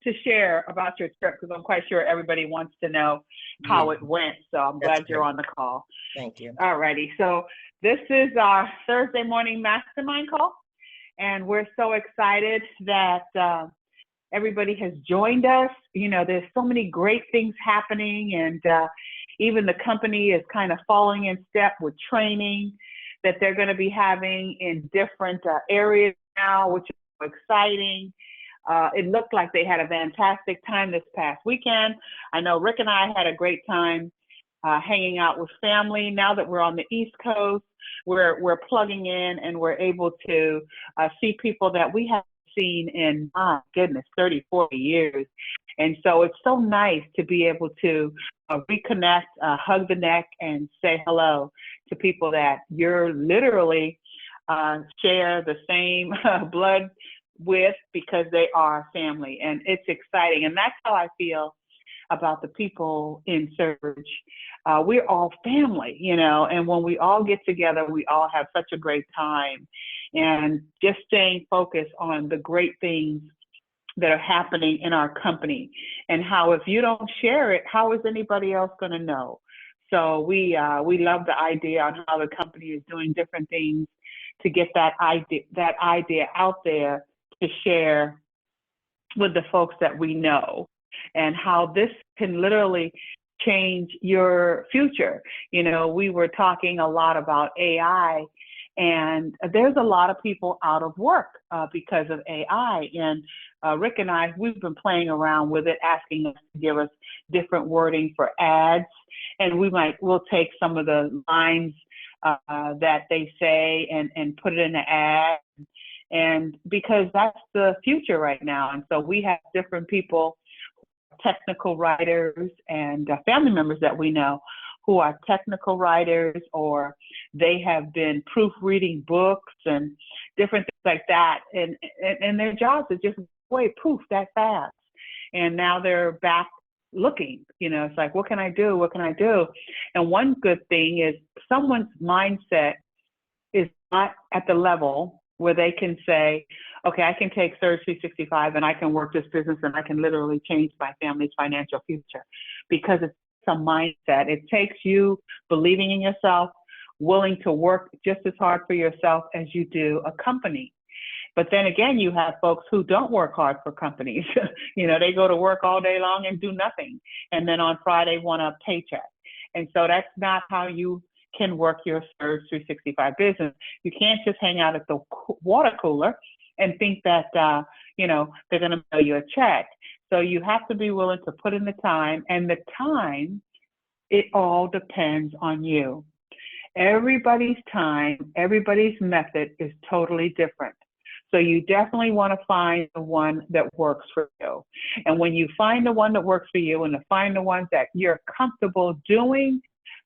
to share about your trip, because I'm quite sure everybody wants to know Yeah, how it went. So I'm that's glad you're great. on the call. Thank you. All righty. So this is our Thursday morning mastermind call, and we're so excited that everybody has joined us. There's so many great things happening, and even the company is kind of falling in step with training that they're going to be having in different areas now, which is so exciting. It looked like they had a fantastic time this past weekend. I know Rick and I had a great time hanging out with family. Now that we're on the East Coast, we're plugging in and we're able to see people that we haven't seen in, my goodness, 30, 40 years. And so it's so nice to be able to reconnect, hug the neck, and say hello to people that you're literally share the same blood with, because they are family, and it's exciting. And that's how I feel about the people in Surge. We're all family, and when we all get together, we all have such a great time, and just staying focused on the great things that are happening in our company, and how if you don't share it, how is anybody else going to know? So we love the idea on how the company is doing different things to get that idea out there to share with the folks that we know, and how this can literally change your future. We were talking a lot about AI, and there's a lot of people out of work because of AI. And Rick and I, we've been playing around with it, asking us to give us different wording for ads, and we'll take some of the lines that they say and put it in the ad. And because that's the future right now. And so we have different people, technical writers and family members that we know who are technical writers, or they have been proofreading books and different things like that. And their jobs are just way poof that fast. And now they're back looking, it's like, what can I do? What can I do? And one good thing is someone's mindset is not at the level where they can say, okay, I can take Surge 365 and I can work this business and I can literally change my family's financial future, because it's a mindset. It takes you believing in yourself, willing to work just as hard for yourself as you do a company. But then again, you have folks who don't work hard for companies. They go to work all day long and do nothing, and then on Friday want a paycheck. And so that's not how you can work your Surge 365 business. You can't just hang out at the water cooler and think that, they're going to mail you a check. So you have to be willing to put in the time, and the time, it all depends on you. Everybody's time, everybody's method is totally different. So you definitely want to find the one that works for you. And when you find the one that works for you and to find the ones that you're comfortable doing,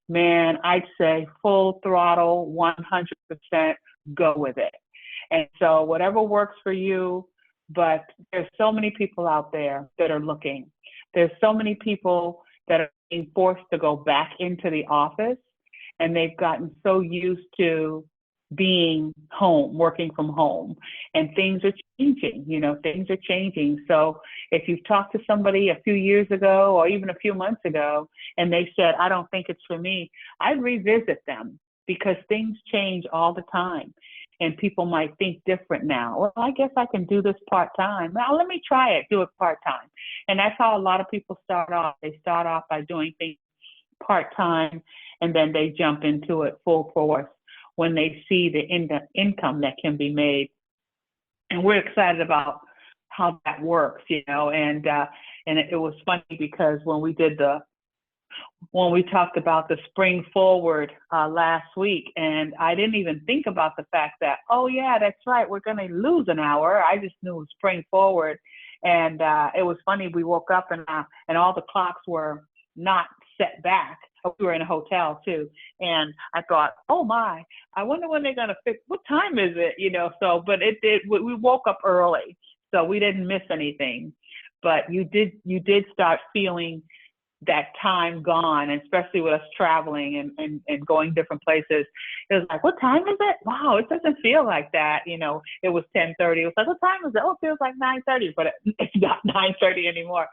man, I'd say full throttle, 100%, go with it. And so whatever works for you, but there's so many people out there that are looking. There's so many people that are being forced to go back into the office, and they've gotten so used to being home, working from home, and things are changing, things are changing. So if you've talked to somebody a few years ago or even a few months ago, and they said, I don't think it's for me, I'd revisit them, because things change all the time. And people might think different now. Well, I guess I can do this part-time. Now, let me try it, do it part-time. And that's how a lot of people start off. They start off by doing things part-time, and then they jump into it full force when they see the income that can be made. And we're excited about how that works, and it was funny because when we talked about the spring forward last week, and I didn't even think about the fact that, oh yeah, that's right, we're going to lose an hour. I just knew it was spring forward. And it was funny, we woke up and all the clocks were not set back. We were in a hotel too. And I thought, oh my, I wonder when they're going to fix, what time is it? But we woke up early, so we didn't miss anything. But you did start feeling that time gone, and especially with us traveling and going different places. It was like, what time is it? Wow, it doesn't feel like that. You know, it was 10:30. It was like, what time is it? Oh, it feels like 9:30, but it's not 9:30 anymore.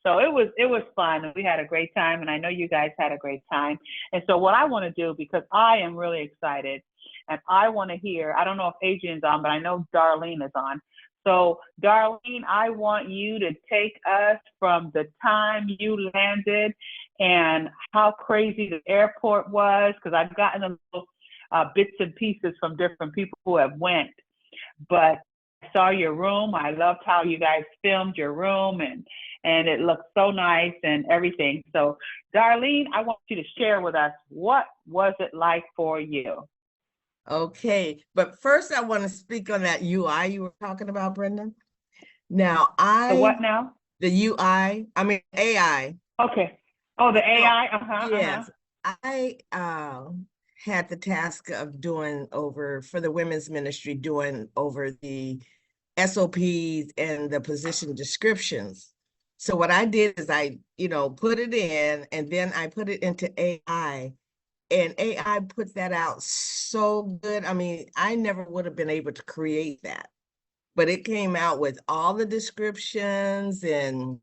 So it was fun. We had a great time, and I know you guys had a great time. And so what I want to do, because I am really excited, and I want to hear, I don't know if Adrienne's on, but I know Darlene is on. So, Darlene, I want you to take us from the time you landed and how crazy the airport was, because I've gotten a little bits and pieces from different people who have went. But I saw your room. I loved how you guys filmed your room, and it looked so nice and everything. So, Darlene, I want you to share with us, what was it like for you? Okay, but first I want to speak on that UI you were talking about, Brendan. Now, The what now? the UI, I mean AI. Okay. Oh, the So, AI. Uh-huh. yes, I had the task of doing over for the women's ministry, doing over the SOPs and the position descriptions. So what I did is I, put it in, and then I put it into AI, and AI put that out so good. I mean, I never would have been able to create that, but it came out with all the descriptions and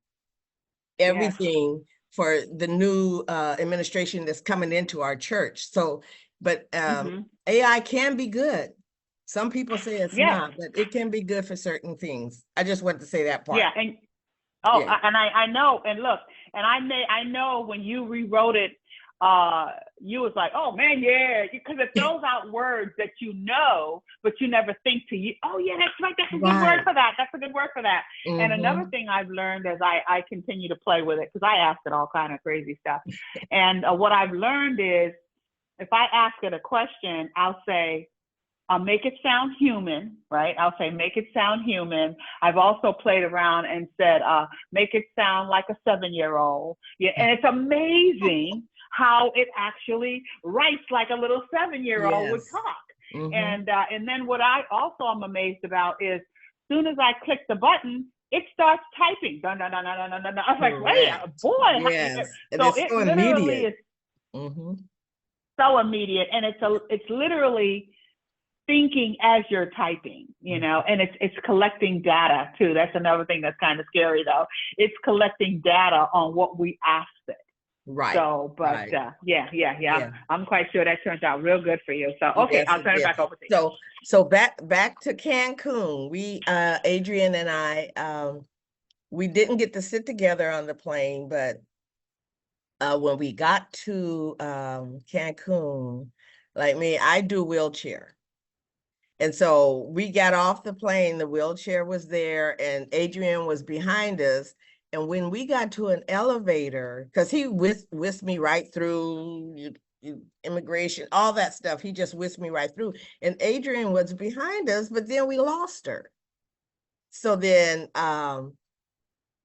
Yes. everything for the new administration that's coming into our church. So, but Mm-hmm. AI can be good. Some people say it's Yes. not, but it can be good for certain things. I just wanted to say that part. Yeah. And oh, Yeah. and I know. And look, and I know when you rewrote it, you was like, oh man, yeah, because it throws out words that you know, but you never think to you. Oh yeah, that's right. That's a good word Right. for that. That's a good word for that. And another Mm-hmm. thing I've learned as I continue to play with it, because I asked it all kind of crazy stuff, and what I've learned is, if I ask it a question, I'll say, make it sound human, right? I'll say, make it sound human. I've also played around and said, make it sound like a 7-year-old. Yeah, and it's amazing how it actually writes like a little 7-year-old would Yes. talk. Mm-hmm. And then what I also am amazed about is, as soon as I click the button, it starts typing. Dun, dun, dun, dun, dun, dun, dun. I was like, wait, Correct. boy. Yes. And So it's it so literally immediate. is Mm-hmm. so immediate, and it's literally thinking as you're typing, and it's collecting data too. That's another thing that's kind of scary though. It's collecting data on what we asked it. Right. So, but Right. yeah. Yeah. I'm quite sure that turns out real good for you. So, okay, Yes, I'll it turn it did. back over to you. So back to Cancun. We Adrienne and I we didn't get to sit together on the plane, but when we got to Cancun, like me, I do wheelchair. And so we got off the plane, the wheelchair was there, and Adrienne was behind us. And when we got to an elevator, because he whisked me right through immigration, all that stuff, he just whisked me right through. And Adrienne was behind us, but then we lost her. So then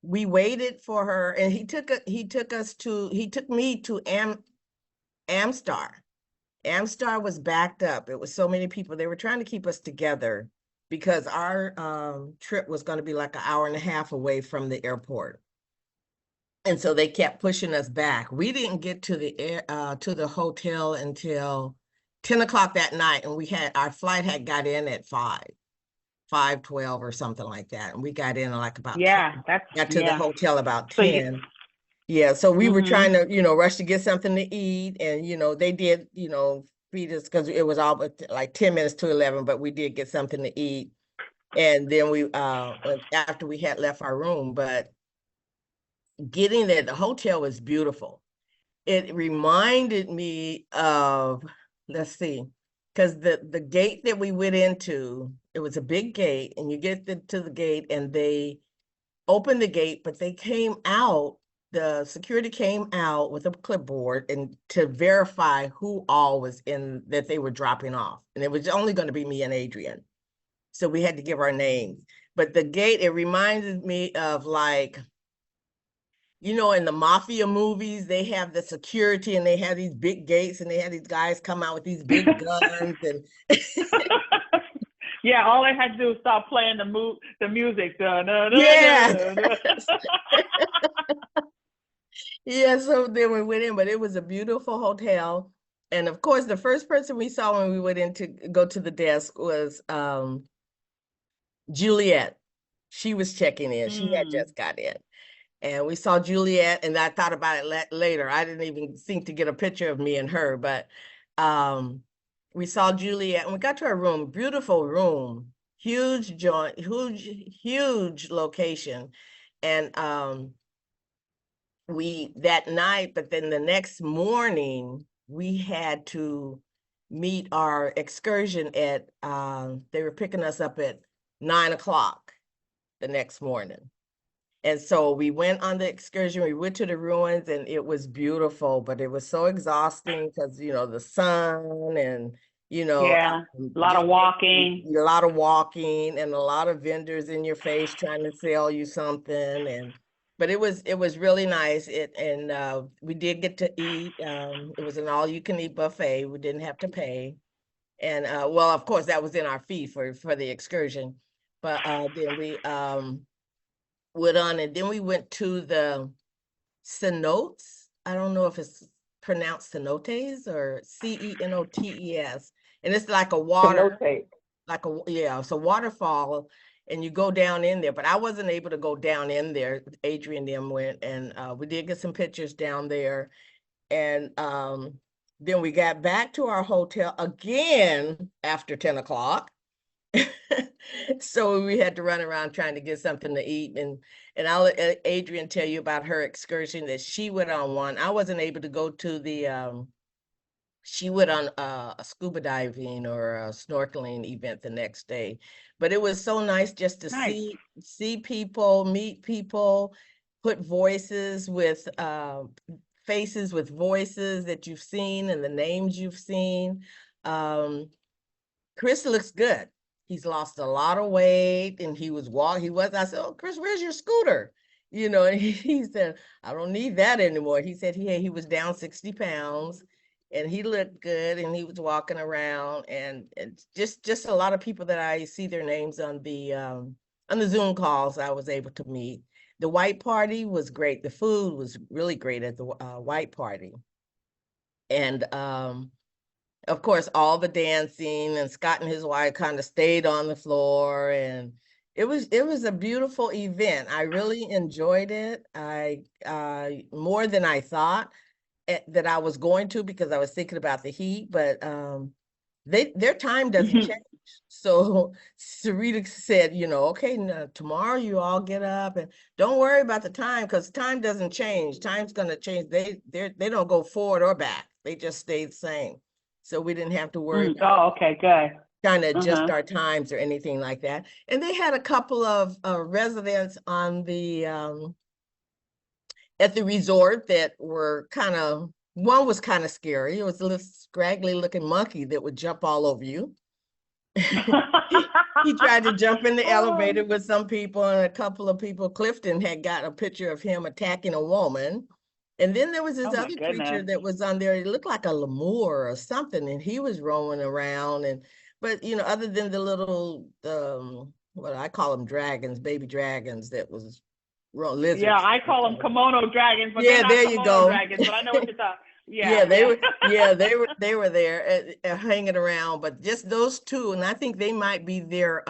we waited for her, and he took me to Amstar. Amstar was backed up. It was so many people. They were trying to keep us together because our trip was going to be like an hour and a half away from the airport. And so they kept pushing us back. We didn't get to the hotel until 10 o'clock that night, and our flight had got in at 5:12 or something like that. And we got in like about 10, Yeah, that's got to the yeah. hotel about So you, 10. Yeah, so we were mm-hmm. trying to, rush to get something to eat, and they did, feed us because it was all but like 10 minutes to 11, but we did get something to eat. And then we after we had left our room, but getting there, the hotel was beautiful. It reminded me of, let's see, because the gate that we went into, it was a big gate, and you get to the gate, and they opened the gate, but the security came out with a clipboard and to verify who all was in that they were dropping off. And it was only going to be me and Adrienne. So we had to give our names. But the gate, it reminded me of, like, in the mafia movies, they have the security and they have these big gates and they have these guys come out with these big guns and Yeah, all I had to do was stop playing the music. Da, da, da, yeah. da, da. Yeah, so then we went in, but it was a beautiful hotel. And of course, the first person we saw when we went in to go to the desk was Juliet. She was checking in. She had Mm. just got in. And we saw Juliet, and I thought about it later. I didn't even think to get a picture of me and her, but um, we saw Juliet, and we got to her room. Beautiful room, huge joint, huge location, and we that night. But then the next morning, we had to meet our excursion at. They were picking us up at 9 o'clock the next morning. And so we went on the excursion, we went to the ruins, and it was beautiful, but it was so exhausting because, the sun and, Yeah, a lot of just walking. a lot of walking and a lot of vendors in your face trying to sell you something. But it was really nice. We did get to eat. It was an all-you-can-eat buffet. We didn't have to pay. And well, of course, that was in our fee for the excursion. But then we went on, and then we went to the cenotes. I don't know if it's pronounced cenotes or Cenotes. And it's like a To water, notate. yeah, it's a waterfall, and you go down in there. But I wasn't able to go down in there. Adrienne and them went, and we did get some pictures down there. And then we got back to our hotel again after 10 o'clock. So we had to run around trying to get something to eat. And I'll let Adrienne tell you about her excursion that she went on one. I wasn't able to go to she went on a scuba diving or a snorkeling event the next day. But it was so nice just to Nice. see people, meet people, put voices with faces with voices that you've seen and the names you've seen. Um, Chris looks good. He's lost a lot of weight, and I said, "Oh, Chris, where's your scooter?" And he said, "I don't need that anymore." He said he was down 60 pounds, and he looked good, and he was walking around, and just a lot of people that I see their names on the Zoom calls I was able to meet. The white party was great. The food was really great at the white party. And of course, all the dancing, and Scott and his wife kind of stayed on the floor, and it was a beautiful event. I really enjoyed it. I more than I thought that I was going to, because I was thinking about the heat, but their time doesn't change. So Sarita said, okay, tomorrow you all get up and don't worry about the time, because time doesn't change. Time's gonna change. They don't go forward or back. They just stay the same. So we didn't have to worry about Oh, okay, good. trying to adjust Uh-huh. our times or anything like that. And they had a couple of residents on the at the resort that were one was kind of scary. It was a little scraggly looking monkey that would jump all over you. He tried to jump in the Oh, elevator with some people, and a couple of people. Clifton had got a picture of him attacking a woman. And then there was this oh my other creature goodness. that was on there. It looked like a lemur or something, and he was roaming around. But other than the little what I call them, dragons, baby dragons, that was Yeah, lizards. I call them kimono dragons, but they're Yeah, not there you kimono go. dragons, but I know what you're talking. Yeah, Yeah, they yeah. were. Yeah, they were there hanging around, but just those two, and I think they might be their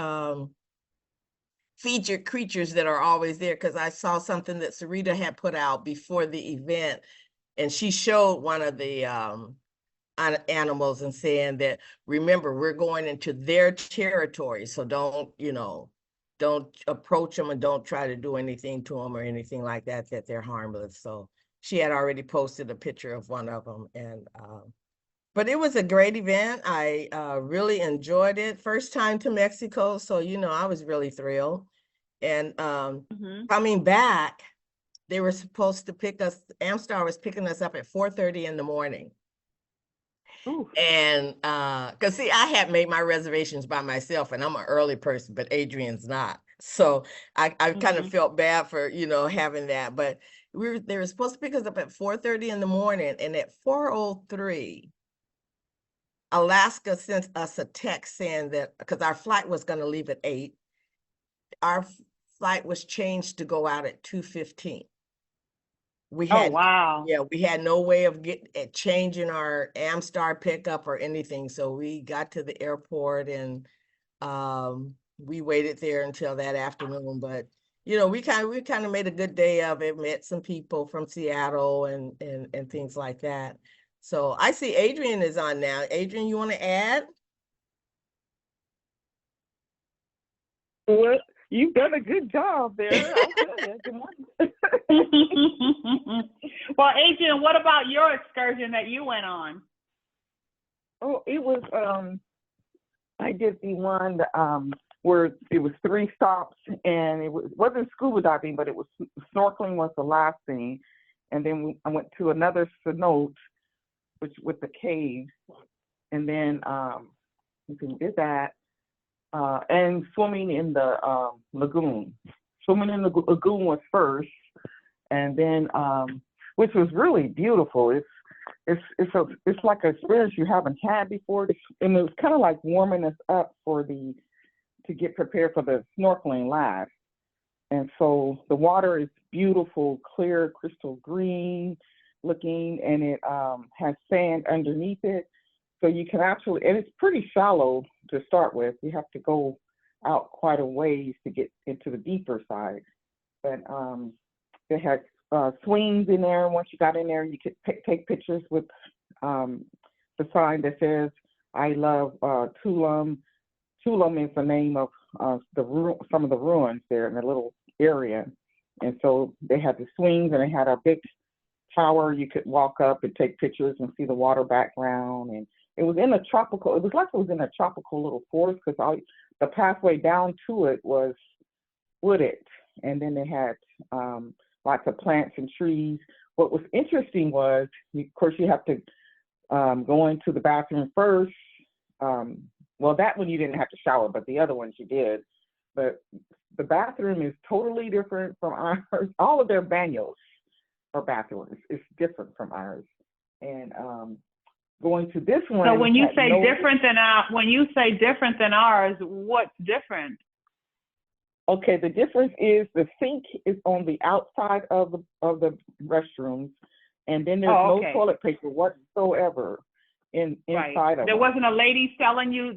featured creatures that are always there, because I saw something that Sarita had put out before the event, and she showed one of the animals and saying that, remember, we're going into their territory, so don't approach them, and don't try to do anything to them or anything like that, that they're harmless. So she had already posted a picture of one of them. And but it was a great event. I really enjoyed it. First time to Mexico, so I was really thrilled. And Hmm. coming back, they were supposed to Amstar was picking us up at 4:30 in the morning. Ooh. And because see, I had made my reservations by myself, and I'm an early person, but Adrienne's not. So I kind of Hmm. felt bad for, having that. But they were supposed to pick us up at 4:30 in the morning, and at 4:03, Alaska sent us a text saying that, because our flight was going to leave at 8, our flight was changed to go out at 2:15. We Oh, had, wow. yeah, we had no way of changing our Amstar pickup or anything. So we got to the airport and we waited there until that afternoon. But you know, we kind of made a good day of it, met some people from Seattle and things like that. So I see Adrienne is on now. Adrienne, you want to add? Well, you've done a good job there. I'll tell you. Good morning. Well, Adrienne, what about your excursion that you went on? Oh, it was I did the one where it was 3 stops, and wasn't scuba diving, but it was snorkeling was the last thing, and then I went to another cenote, which with the cave, and then we did that, and swimming in the lagoon. Swimming in the lagoon was first, and then which was really beautiful. It's like an experience you haven't had before, and it was kind of like warming us up to get prepared for the snorkeling last. And so the water is beautiful, clear, crystal green looking, and it has sand underneath it. So you can actually, and it's pretty shallow to start with. You have to go out quite a ways to get into the deeper side. But they had swings in there. Once you got in there, you could take pictures with the sign that says, I love Tulum. Tulum is the name of some of the ruins there in the little area. And so they had the swings, and they had a big tower you could walk up and take pictures and see the water background. And it was in a tropical, it was like it was in a tropical little forest, because the pathway down to it was wooded. And then they had lots of plants and trees. What was interesting was, of course, you have to go into the bathroom first. Well, that one you didn't have to shower, but the other ones you did. But the bathroom is totally different from ours. All of their baños or bathrooms is different from ours. And going to this one. So when you say different than ours, what's different? Okay, the difference is the sink is on the outside of the restrooms, and then there's no toilet paper whatsoever inside of There wasn't a lady selling you.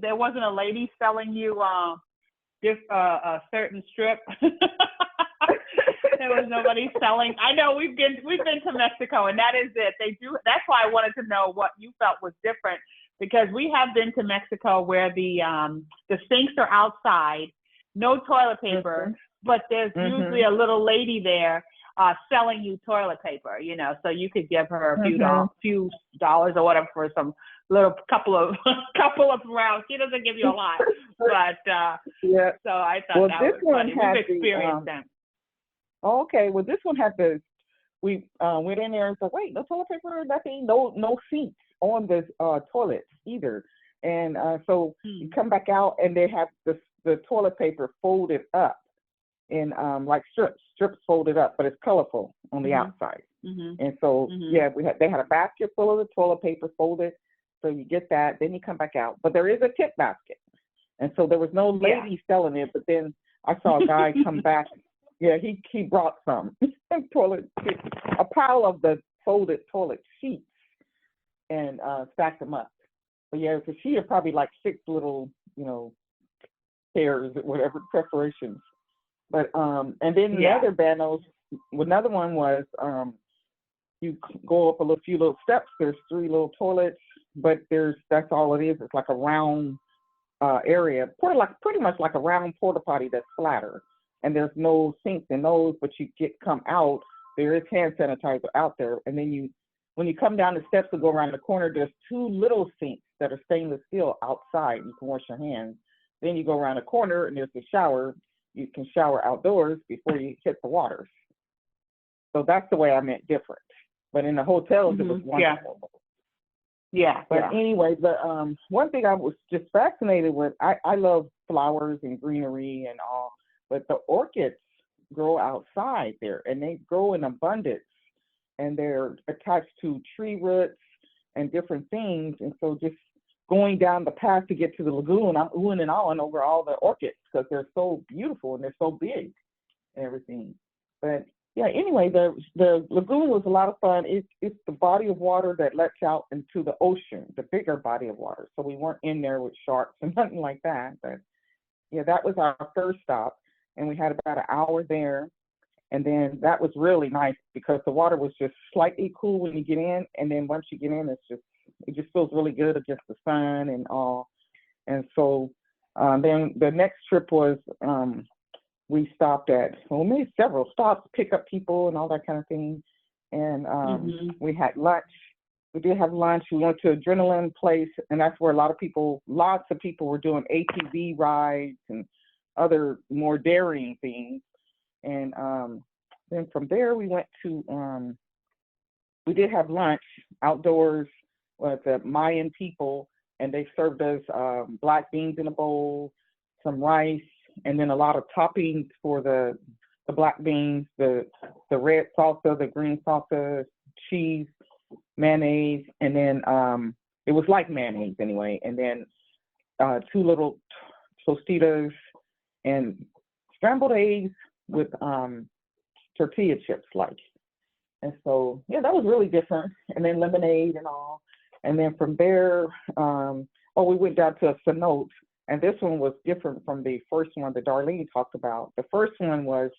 Just a certain strip. There was nobody selling. I know we've been to Mexico, and that is it. They do. That's why I wanted to know what you felt was different, because we have been to Mexico where the sinks are outside, no toilet paper, but there's usually a little lady there selling you toilet paper. You know, so you could give her a few dollars or whatever for some little couple of rounds. She doesn't give you a lot, but so I thought that was funny. We've experienced that. Okay, well, this one had we went in there and said, wait, no toilet paper, nothing, no seats on the toilets either. And so you come back out, and they have the toilet paper folded up in like strips folded up, but it's colorful on the outside. And so, they had a basket full of the toilet paper folded. So you get that, then you come back out. But there is a tip basket. And so there was no lady selling it, but then I saw a guy come back. Yeah, he brought some a pile of the folded toilet sheets and stacked them up. But yeah, because she had probably like 6 little, pairs or whatever preparations. But and then the other banos, another one was you go up a few little steps. There's 3 little toilets, but that's all it is. It's like a round area, pretty much like a round porta potty that's flatter. And there's no sinks in those, but you come out, there is hand sanitizer out there. And then when you come down the steps to go around the corner, there's 2 little sinks that are stainless steel outside. You can wash your hands. Then you go around the corner, and there's a shower. You can shower outdoors before you hit the waters. So that's the way I meant different. But in the hotels, it was wonderful. But anyway, the one thing I was just fascinated with, I love flowers and greenery and all, but the orchids grow outside there, and they grow in abundance, and they're attached to tree roots and different things. And so just going down the path to get to the lagoon, I'm oohing and ahhing over all the orchids because they're so beautiful and they're so big and everything. But yeah, anyway, the lagoon was a lot of fun. It's the body of water that lets out into the ocean, the bigger body of water. So we weren't in there with sharks and nothing like that. But yeah, that was our first stop, and we had about an hour there. And then that was really nice because the water was just slightly cool when you get in, and then once you get in, it just feels really good against the sun and all. And so then the next trip was we stopped at, well, we made several stops, pick up people and all that kind of thing. And we had lunch. We did have lunch. We went to Adrenaline Place, and that's where lots of people were doing ATV rides and other more daring things. And then from there, we went to, we did have lunch outdoors with the Mayan people, and they served us black beans in a bowl, some rice, and then a lot of toppings for the black beans, the red salsa, the green salsa, cheese, mayonnaise, and then it was like mayonnaise anyway, and then 2 little tostitos and scrambled eggs with tortilla chips, like. And so, yeah, that was really different. And then lemonade and all. And then from there, we went down to a cenote. And this one was different from the first one that Darlene talked about. The first one was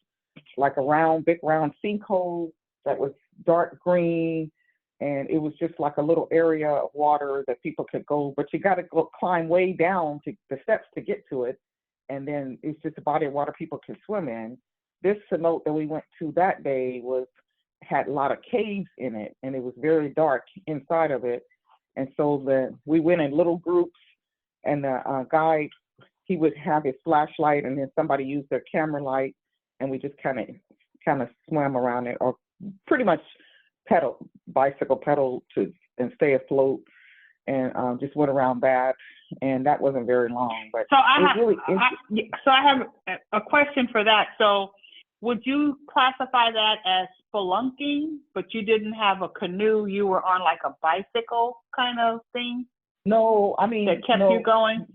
like a big round sinkhole that was dark green. And it was just like a little area of water that people could go, but you got to go climb way down to the steps to get to it. And then it's just a body of water people can swim in. This cenote that we went to that day had a lot of caves in it, and it was very dark inside of it. And so we went in little groups, and the guide, he would have his flashlight, and then somebody used their camera light, and we just kind of swam around it, or pretty much bicycle pedal and stay afloat, and just went around that. And that wasn't very long, but so I have a question for that. So would you classify that as spelunking, but you didn't have a canoe? You were on like a bicycle kind of thing? No, I mean, that kept you going?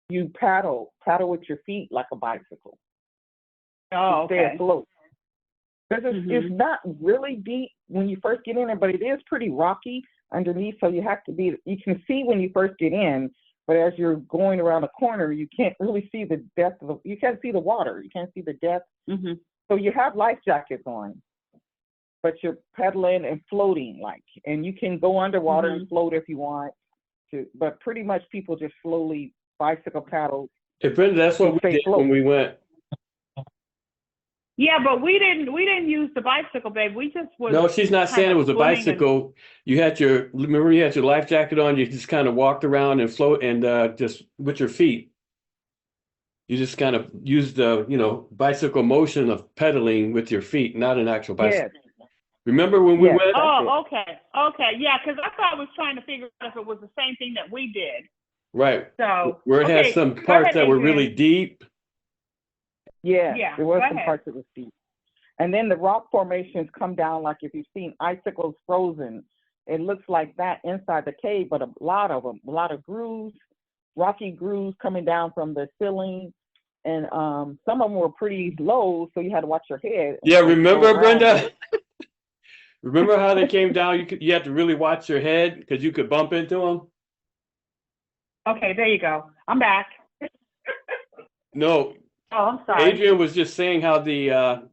You paddle with your feet like a bicycle. Oh, okay. Stay afloat. Because it's not really deep when you first get in there, but it is pretty rocky underneath, so you can see when you first get in, but as you're going around the corner, you can't really see the depth you can't see the water, you can't see the depth. So you have life jackets on, but you're pedaling and floating, and you can go underwater and float if you want to, but pretty much people just slowly bicycle paddle. Hey, Brenda, that's what we did when we went. Yeah, but we didn't use the bicycle, babe. We just was. No, she's not saying it was a bicycle. You had your life jacket on. You just kind of walked around and float, and just with your feet. You just kind of used the bicycle motion of pedaling with your feet, not an actual bicycle. Yes. Remember when we went? Oh, okay, yeah. Because I thought I was trying to figure out if it was the same thing that we did. Right. So where it has some parts that were really deep. Yeah, there was some parts that was deep. And then the rock formations come down, like if you've seen icicles frozen, it looks like that inside the cave, but a lot of grooves, rocky grooves coming down from the ceiling. And some of them were pretty low, so you had to watch your head. Yeah, remember, Brenda? Remember how they came down? You had to really watch your head because you could bump into them? Okay, there you go. I'm back. No. Oh, I'm sorry. Adrienne was just saying how the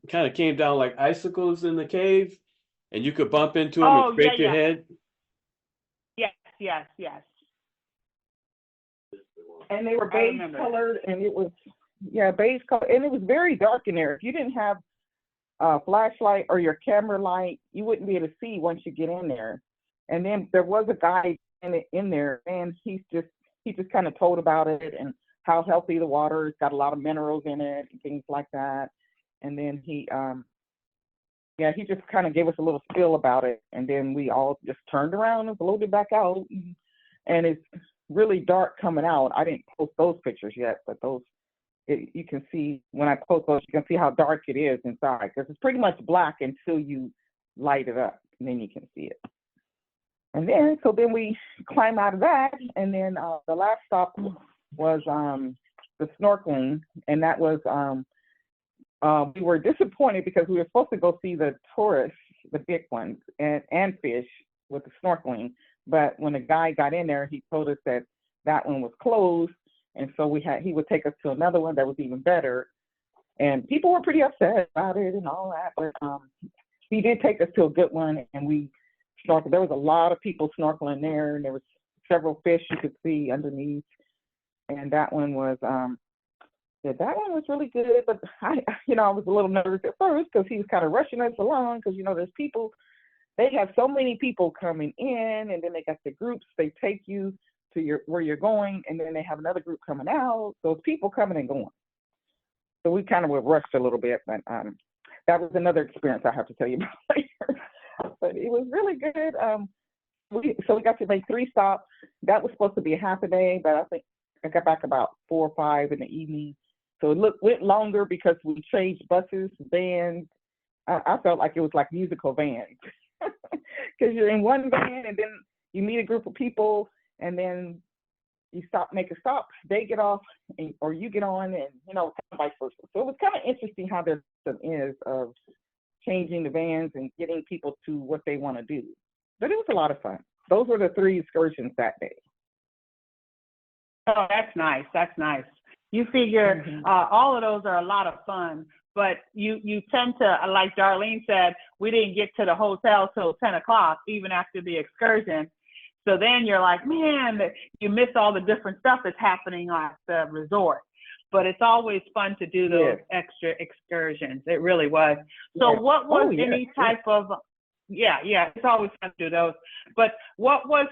kind of came down like icicles in the cave, and you could bump into them and scrape your head. Yes. And they were beige colored, and it was beige color, and it was very dark in there. If you didn't have a flashlight or your camera light, you wouldn't be able to see once you get in there. And then there was a guy in there, and he just kind of told about it and how healthy the water is, got a lot of minerals in it and things like that. And then he just kind of gave us a little spiel about it, and then we all just turned around and floated back out. And it's really dark coming out. I didn't post those pictures yet, but you can see when I post those, you can see how dark it is inside, because it's pretty much black until you light it up, and then you can see it. And then we climb out of that, and then the last stop was the snorkeling, and that was we were disappointed because we were supposed to go see the tourists, the big ones, and fish with the snorkeling. But when the guy got in there, he told us that that one was closed, and so he would take us to another one that was even better. And people were pretty upset about it and all that, but he did take us to a good one, and we snorkeled. There was a lot of people snorkeling there, and there was several fish you could see underneath. And that one was, that one was really good. But I was a little nervous at first because he was kind of rushing us along because, there's people, they have so many people coming in, and then they got the groups, they take you to where you're going, and then they have another group coming out. So it's people coming and going. So we kind of were rushed a little bit, but that was another experience I have to tell you about later. But it was really good. We got to make 3 stops. That was supposed to be a half a day, but I think I got back about 4 or 5 in the evening. So it went longer because we changed buses, vans. I felt like it was like musical vans because you're in one van and then you meet a group of people and then you make a stop, they get off, or you get on, and vice versa. So it was kind of interesting how there is of changing the vans and getting people to what they want to do. But it was a lot of fun. Those were the 3 excursions that day. Oh, that's nice. That's nice. You figure all of those are a lot of fun, but you tend to, like Darlene said, we didn't get to the hotel till 10 o'clock, even after the excursion. So then you're like, man, you miss all the different stuff that's happening at the resort. But it's always fun to do those extra excursions. It really was. So what was any type of, it's always fun to do those. But what was,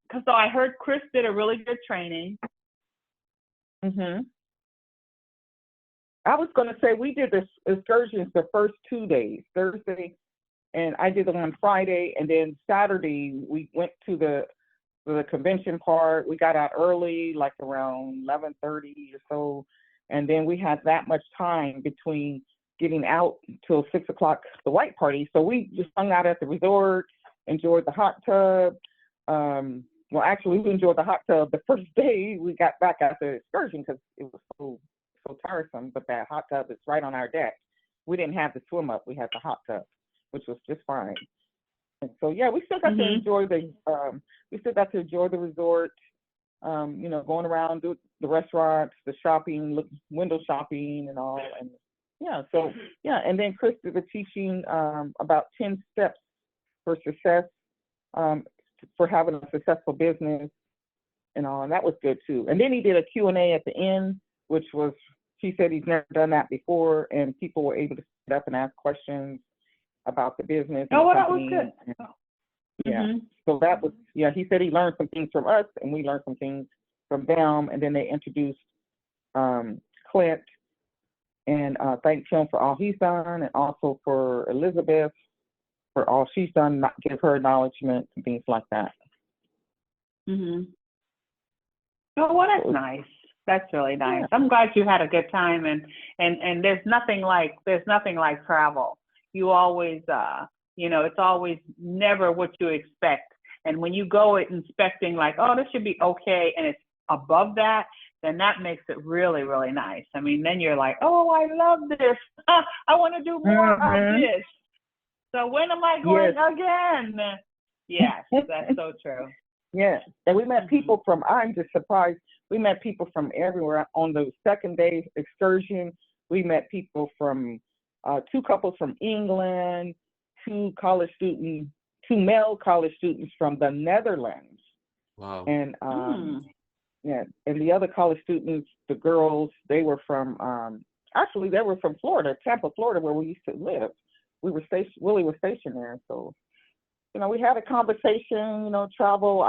because so I heard Chris did a really good training. I was going to say we did the excursions the first 2 days, Thursday, and I did them on Friday, and then Saturday we went to the convention part. We got out early, like around 11:30 or so, and then we had that much time between getting out till 6 o'clock, the white party. So we just hung out at the resort, enjoyed the hot tub. Well, actually, we enjoyed the hot tub the first day we got back after the excursion because it was so tiresome. But that hot tub is right on our deck. We didn't have the swim up; we had the hot tub, which was just fine. And so we still got to enjoy the resort. Going around do the restaurants, the shopping, window shopping, and all. And and then Chris did a teaching about 10 steps for success, for having a successful business and all, and that was good too. And then he did a Q&A at the end, which was, he said he's never done that before, and people were able to sit up and ask questions about the business. Oh, well, that was good. So that was, he said he learned some things from us, and we learned some things from them, and then they introduced Clint, and thanked him for all he's done, and also for Elizabeth for all she's done, give her acknowledgement and things like that. Oh, well, that's nice. That's really nice. I'm glad you had a good time, and there's nothing like travel. You always, it's always never what you expect. And when you go inspecting, like, oh, this should be okay, and it's above that, then that makes it really, really nice. I mean, then you're like, oh, I love this. I want to do more of this. So when am I going again? Yes, that's so true. Yeah, and we met people from, I'm just surprised, we met people from everywhere. On the second day excursion, we met people from, 2 couples from England, 2 male college students from the Netherlands. Wow. And and the other college students, the girls, they were from, actually they were from Florida, Tampa, Florida, where we used to live. Willie was stationed there, so we had a conversation, travel.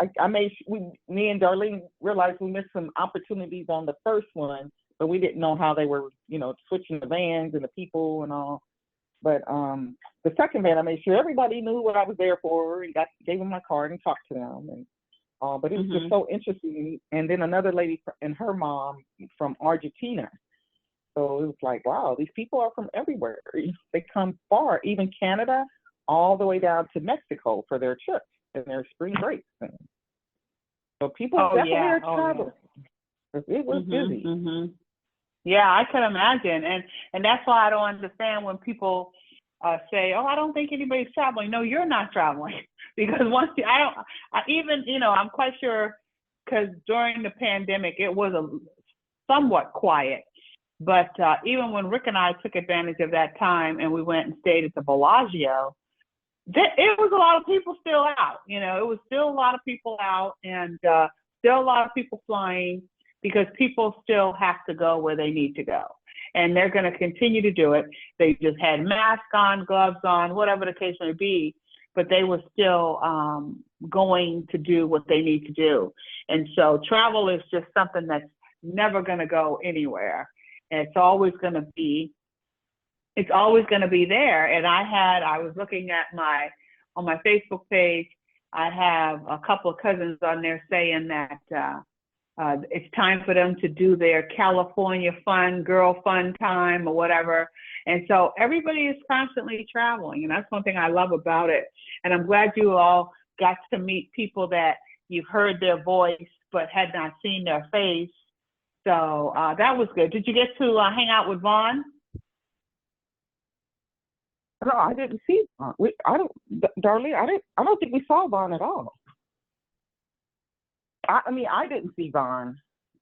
Me and Darlene realized we missed some opportunities on the first one, but we didn't know how they were, switching the vans and the people and all. But the second van, I made sure everybody knew what I was there for, and gave them my card and talked to them. And but it was just so interesting. And then another lady and her mom from Argentina. So it was like, wow, these people are from everywhere. They come far, even Canada, all the way down to Mexico for their trips and their spring breaks. So people definitely are traveling. It was busy. Yeah, I can imagine, and that's why I don't understand when people say, "Oh, I don't think anybody's traveling." No, you're not traveling because once I don't, I even I'm quite sure because during the pandemic it was a somewhat quiet, but even when Rick and I took advantage of that time and we went and stayed at the Bellagio, it was a lot of people still out. It was still a lot of people out and still a lot of people flying because people still have to go where they need to go. And they're going to continue to do it. They just had masks on, gloves on, whatever the case may be, but they were still going to do what they need to do. And so travel is just something that's never going to go anywhere. And it's always going to be there. And I was looking at on my Facebook page, I have a couple of cousins on there saying that it's time for them to do their California fun, girl fun time or whatever. And so everybody is constantly traveling. And that's one thing I love about it. And I'm glad you all got to meet people that you've heard their voice but had not seen their face. So that was good. Did you get to hang out with Vaughn? No, I didn't see Vaughn. Darlene, I don't think we saw Vaughn at all. I mean, I didn't see Vaughn,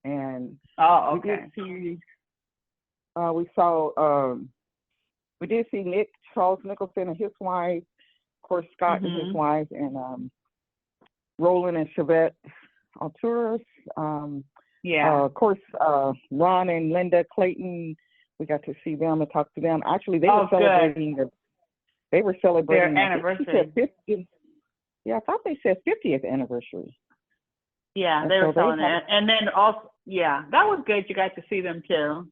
and okay. We did see Nick, Charles Nicholson and his wife, of course Scott and his wife, and Roland and Chevette on tours. Of course, Ron and Linda Clayton, we got to see them and talk to them. Actually, they were celebrating their anniversary. I thought they said 50th anniversary. Yeah, they were telling it. And then also, that was good. You got to see them too.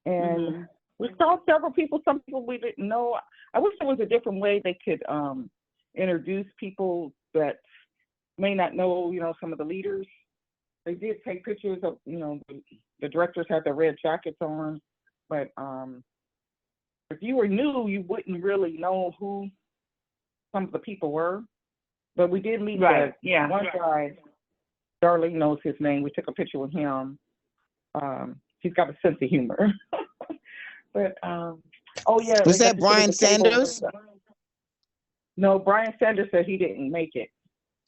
And we saw several people, some people we didn't know. I wish there was a different way they could introduce people that may not know, some of the leaders. They did take pictures of, the directors had their red jackets on, but if you were new, you wouldn't really know who some of the people were. But we did meet one guy. Darlene knows his name. We took a picture with him. He's got a sense of humor. But was that Brian Sanders? No, Brian Sanders said he didn't make it.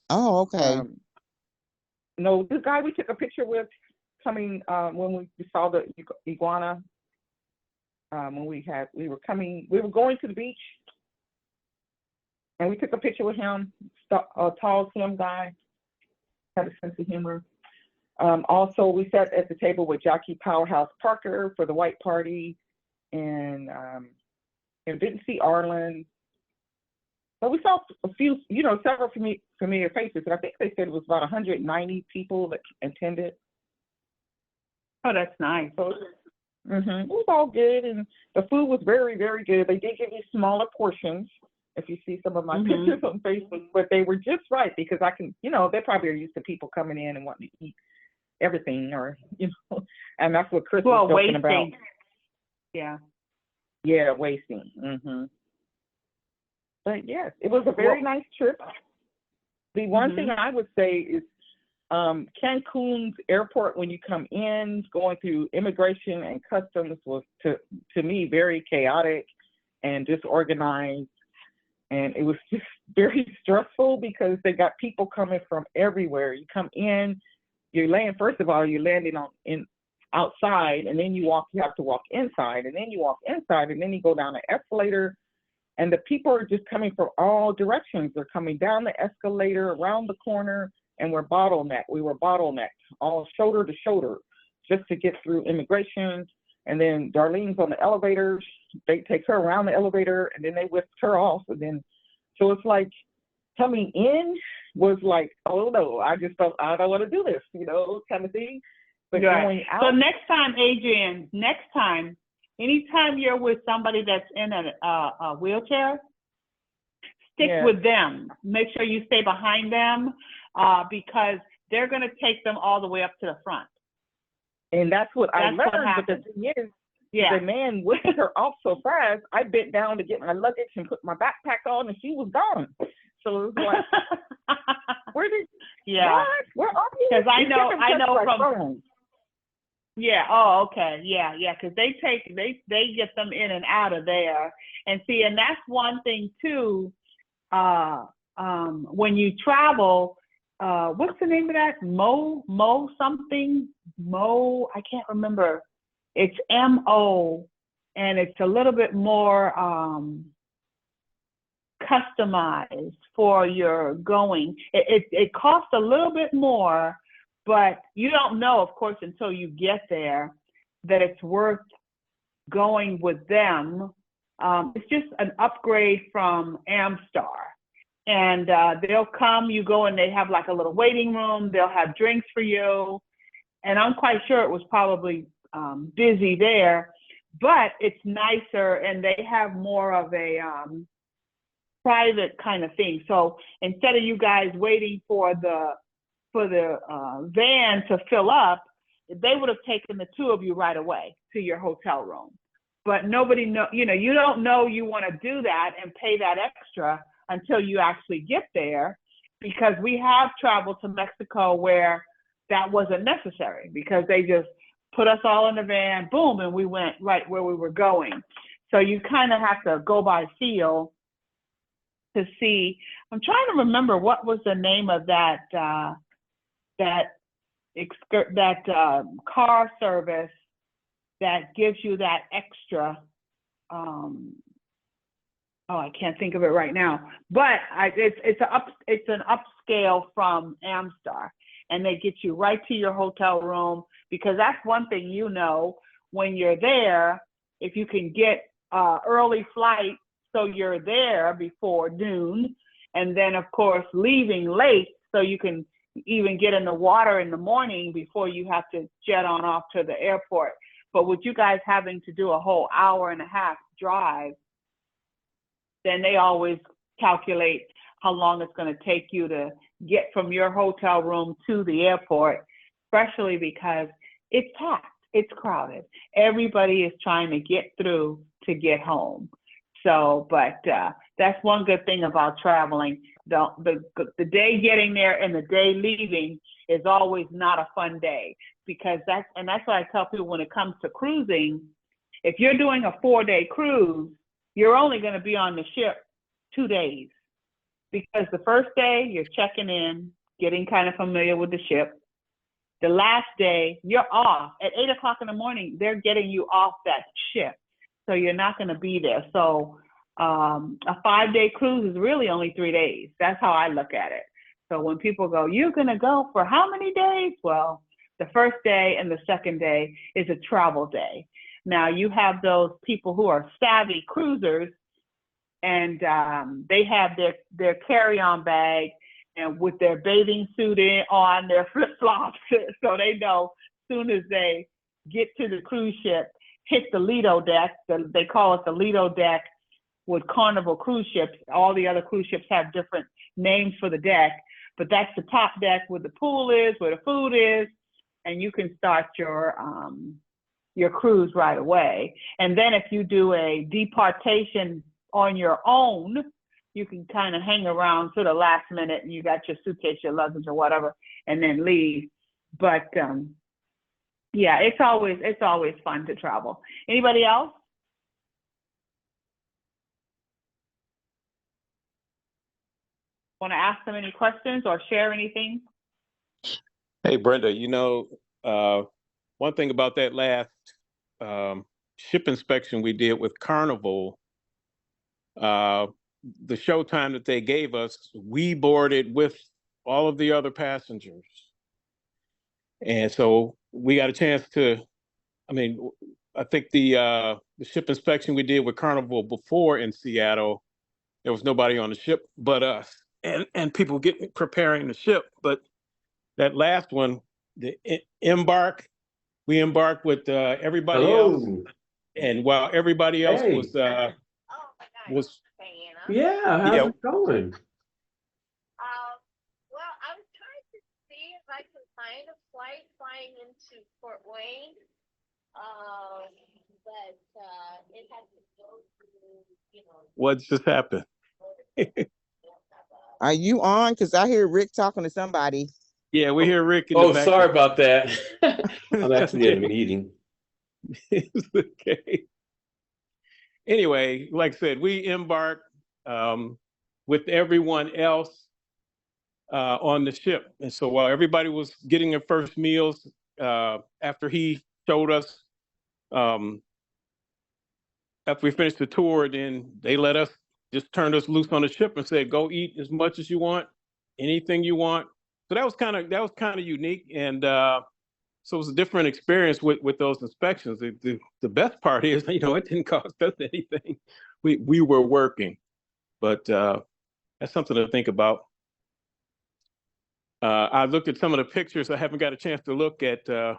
Oh, okay. No, the guy we took a picture with coming when we saw the iguana. When we were going to the beach. And we took a picture with him, a tall, slim guy, had a sense of humor. Also, we sat at the table with Jackie Powerhouse Parker for the White Party, and didn't see Arlen. But we saw a few, several familiar faces, and I think they said it was about 190 people that attended. Oh, that's nice. So, it was all good, and the food was very, very good. They did give you smaller portions. If you see some of my pictures on Facebook, but they were just right because I can, they probably are used to people coming in and wanting to eat everything, or and that's what Chris was talking about. Yeah, wasting. But yes, it was a very nice trip. The one thing I would say is Cancun's airport when you come in, going through immigration and customs was to me very chaotic and disorganized. And it was just very stressful because they got people coming from everywhere. You come in, you're landing outside, and then you have to walk inside, and then you walk inside, and then you go down the escalator. And the people are just coming from all directions. They're coming down the escalator, around the corner, and we're bottlenecked. We were bottlenecked, all shoulder to shoulder, just to get through immigration. And then Darlene's on the elevator. They take her around the elevator, and then they whisk her off. And then, so it's like coming in was like, oh no, I just don't want to do this, kind of thing. But going out. So next time, Adrienne, anytime you're with somebody that's in a wheelchair, stick with them. Make sure you stay behind them because they're going to take them all the way up to the front. And that's what I learned. But the thing is, the man whipped her off so fast, I bent down to get my luggage and put my backpack on, and she was gone. So it was like, where are you? Because I know from Yeah. Oh, okay. Yeah, yeah. Because they get them in and out of there, and see, and that's one thing too. Uh, when you travel, what's the name of that? Mo something. Mo. I can't remember. It's MO, and it's a little bit more customized for your going. It costs a little bit more, but you don't know, of course, until you get there that it's worth going with them. It's just an upgrade from Amstar. And they'll come, you go, and they have like a little waiting room. They'll have drinks for you. And I'm quite sure it was probably busy there, but it's nicer, and they have more of a private kind of thing. So instead of you guys waiting for the van to fill up, they would have taken the two of you right away to your hotel room. But nobody know, you don't know you want to do that and pay that extra until you actually get there, because we have traveled to Mexico where that wasn't necessary, because they just put us all in the van, boom, and we went right where we were going. So you kind of have to go by feel to see. I'm trying to remember what was the name of that car service that gives you that extra. I can't think of it right now, but it's an upscale from Amstar, and they get you right to your hotel room, because that's one thing, when you're there, if you can get early flight, so you're there before noon, and then of course leaving late so you can even get in the water in the morning before you have to jet on off to the airport. But with you guys having to do a whole hour and a half drive, then they always calculate how long it's going to take you to get from your hotel room to the airport, especially because it's packed, it's crowded. Everybody is trying to get through to get home. So, but that's one good thing about traveling. The day getting there and the day leaving is always not a fun day, because that's what I tell people when it comes to cruising. If you're doing a 4-day cruise, you're only going to be on the ship 2 days, because the first day you're checking in, getting kind of familiar with the ship. The last day you're off at 8 o'clock in the morning. They're getting you off that ship, so you're not going to be there. So a 5-day cruise is really only 3 days. That's how I look at it. So when people go, you're going to go for how many days? Well, the first day and the second day is a travel day. Now you have those people who are savvy cruisers, and they have their carry-on bag, and with their bathing suit on, their flip-flops, so they know as soon as they get to the cruise ship, hit the Lido deck. They call it the Lido deck with Carnival cruise ships. All the other cruise ships have different names for the deck, but that's the top deck where the pool is, where the food is, and you can start your cruise right away. And then if you do a departation on your own, you can kind of hang around to the last minute, and you got your suitcase, your luggage, or whatever, and then leave. But yeah, it's always fun to travel. Anybody else? Want to ask them any questions or share anything? Hey, Brenda, one thing about that last ship inspection we did with Carnival, the show time that they gave us, we boarded with all of the other passengers. And so we got a chance to, I think the ship inspection we did with Carnival before in Seattle, there was nobody on the ship but us and people preparing the ship. But that last one, we embarked with everybody else. And while everybody else was yeah, how's it going? Well, I was trying to see if I can find a flight flying into Fort Wayne, but it had to go through, What just happened? Are you on? Because I hear Rick talking to somebody. Yeah, we hear Rick in the Oh, back. sorry about that. I'm actually in a meeting. It's okay. Anyway, like I said, we embarked with everyone else on the ship. And so while everybody was getting their first meals, after he showed us, after we finished the tour, then they let us, just turned us loose on the ship and said, go eat as much as you want, anything you want. So that was kind of unique. And so it was a different experience with those inspections. The best part is, it didn't cost us anything. We were working, but that's something to think about. I looked at some of the pictures. I haven't got a chance to look at, I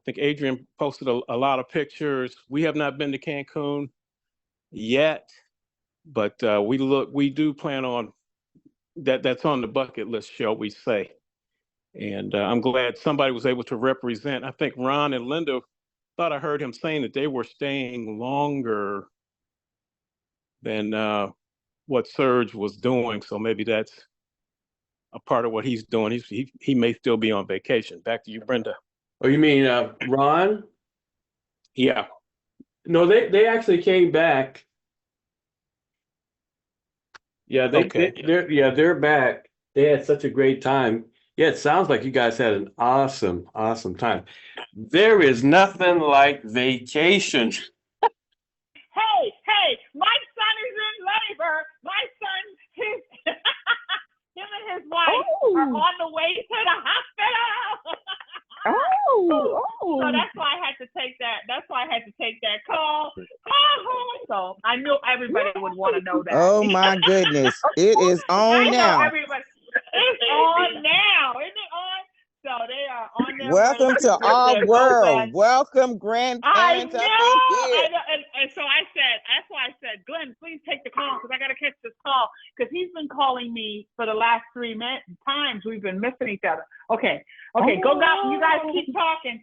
think Adrienne posted a lot of pictures. We have not been to Cancun yet, but we do plan on that. That's on the bucket list, shall we say. And I'm glad somebody was able to represent. I think Ron and Linda, thought I heard him saying that they were staying longer than what Serge was doing. So maybe that's a part of what he's doing. He may still be on vacation. Back to you, Brenda. Oh, you mean Ron? Yeah. No, they actually came back. Yeah, Okay. they're back. They had such a great time. Yeah, it sounds like you guys had an awesome time. There is nothing like vacation. Hey, my son is in labor. My son, him and his wife are on the way to the hospital. So that's why I had to take that. That's why I had to take that call. So I knew everybody would want to know that. Oh my goodness. It is on I now. know everybody. It's on now. Isn't it on? So they are on their Welcome way to get our their world. go-back. Welcome, I grandparents know, up in here. and so that's why I said, Glenn, please take the call because I got to catch this call because he's been calling me for the last 3 times we've been missing each other. Okay, go. You guys keep talking.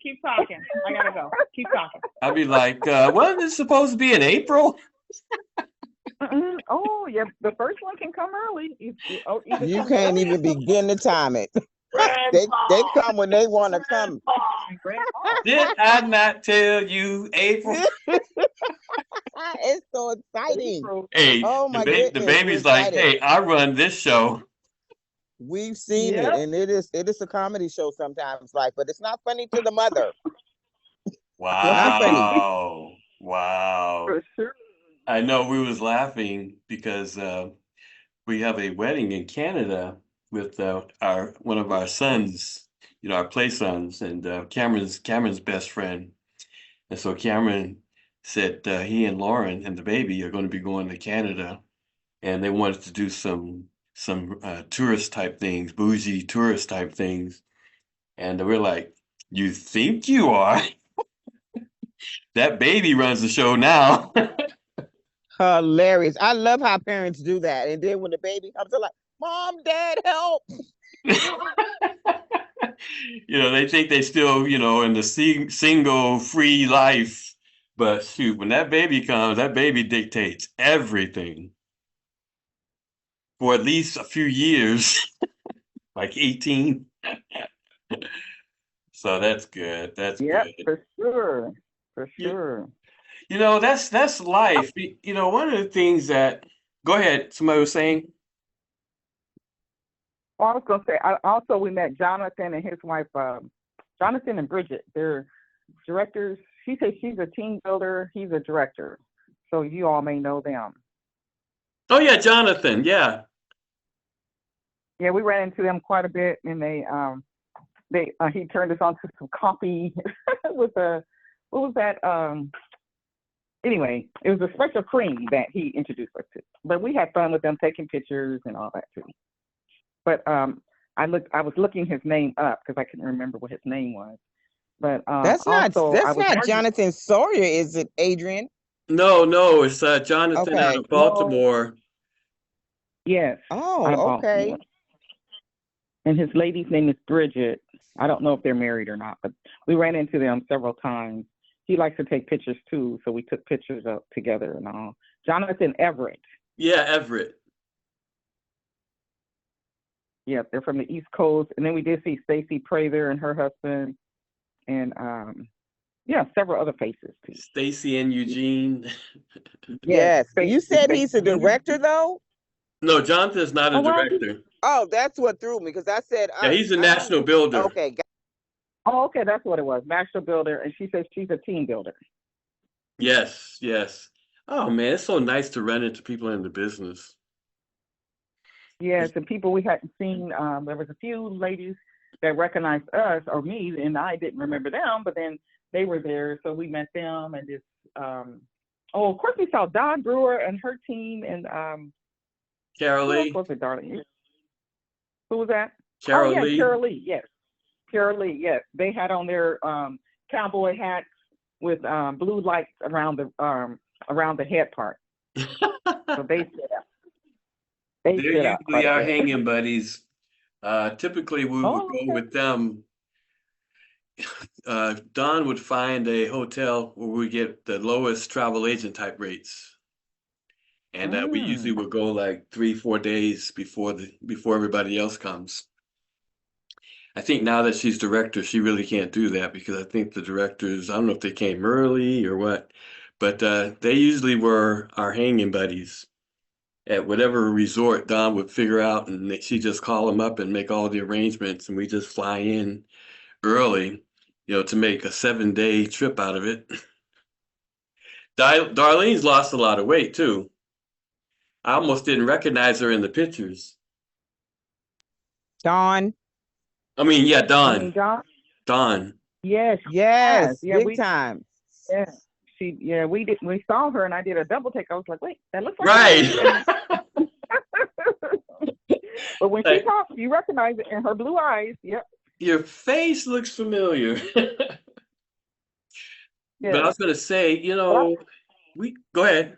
I gotta go. Keep talking. I'd be like, wasn't this supposed to be in April? Oh, yeah, the first one can come early. You can't even begin to time it. They come when they want to come. Did I not tell you April? It's so exciting. Hey, Oh my goodness, the we're baby's like, excited. hey, I run this show. We've seen it, and it is a comedy show sometimes, but it's not funny to the mother. Wow. Wow. For sure. I know we was laughing because we have a wedding in Canada with one of our sons, our play sons, and Cameron's best friend. And so Cameron said he and Lauren and the baby are going to be going to Canada, and they wanted to do some tourist type things, bougie tourist type things. And we're like, you think you are? That baby runs the show now. Hilarious. I love how parents do that. And then when the baby comes, they're like, Mom, Dad, help. They think they still, in the single free life. But shoot, when that baby comes, that baby dictates everything for at least a few years, like 18. So that's good. That's good. For sure. For sure. That's life. One of the things that, go ahead, somebody was saying. Well, I was going to say, we met Jonathan and his wife, Jonathan and Bridget. They're directors. She says she's a team builder. He's a director. So you all may know them. Oh, yeah, Jonathan. Yeah. Yeah, we ran into them quite a bit, and he turned us on to some coffee with what was that? Anyway, it was a special cream that he introduced us to. But we had fun with them, taking pictures and all that too. But I was looking his name up because I couldn't remember what his name was. But that's not Jonathan Sawyer, is it, Adrienne? No, it's Jonathan out of Baltimore. Yes. Oh, okay. Baltimore. And his lady's name is Bridget. I don't know if they're married or not, but we ran into them several times. He likes to take pictures too, so we took pictures up together and all. Jonathan Everett. Yeah, Everett. Yeah, they're from the East Coast. And then we did see Stacey Prather and her husband, and yeah, several other faces too. Stacy and Eugene. Yes. You said he's a Stacey. director though? No, Jonathan's not a Oh, well, director. Oh, that's what threw me because I said Yeah, he's a I national knew. builder. Okay, oh, okay, that's what it was. National builder, and she says she's a team builder. Yes, yes. Oh man, it's so nice to run into people in the business. Yes, and people we hadn't seen. There was a few ladies that recognized us or me, and I didn't remember them, but then they were there, so we met them and just. Oh, of course, we saw Don Brewer and her team, and Carol who else Lee. was it, darling? Who was that? Carol oh yeah, Lee. Carol Lee. Yes, Carol Lee. Yes, they had on their cowboy hats with blue lights around the head part. So they set up. They They're set up usually quite a our bit. hanging buddies. Typically, we would Oh, go okay. with them. Don would find a hotel where we get the lowest travel agent type rates, and we usually would go like 3-4 days before everybody else comes. I think now that she's director, she really can't do that because I think the directors, I don't know if they came early or what, but they usually were our hanging buddies. At whatever resort Don would figure out, and she just call them up and make all the arrangements, and we just fly in early, to make a 7-day trip out of it. Darlene's lost a lot of weight too. I almost didn't recognize her in the pictures. Dawn. I mean, yeah, You mean Dawn. John? Dawn. Yes. Yes, Yeah, big time. Yeah. We saw her, and I did a double take. I was like, wait, that looks like Right. But when she talks, you recognize it in her blue eyes. Yep. Your face looks familiar. But I Yeah. was going to say, we go ahead.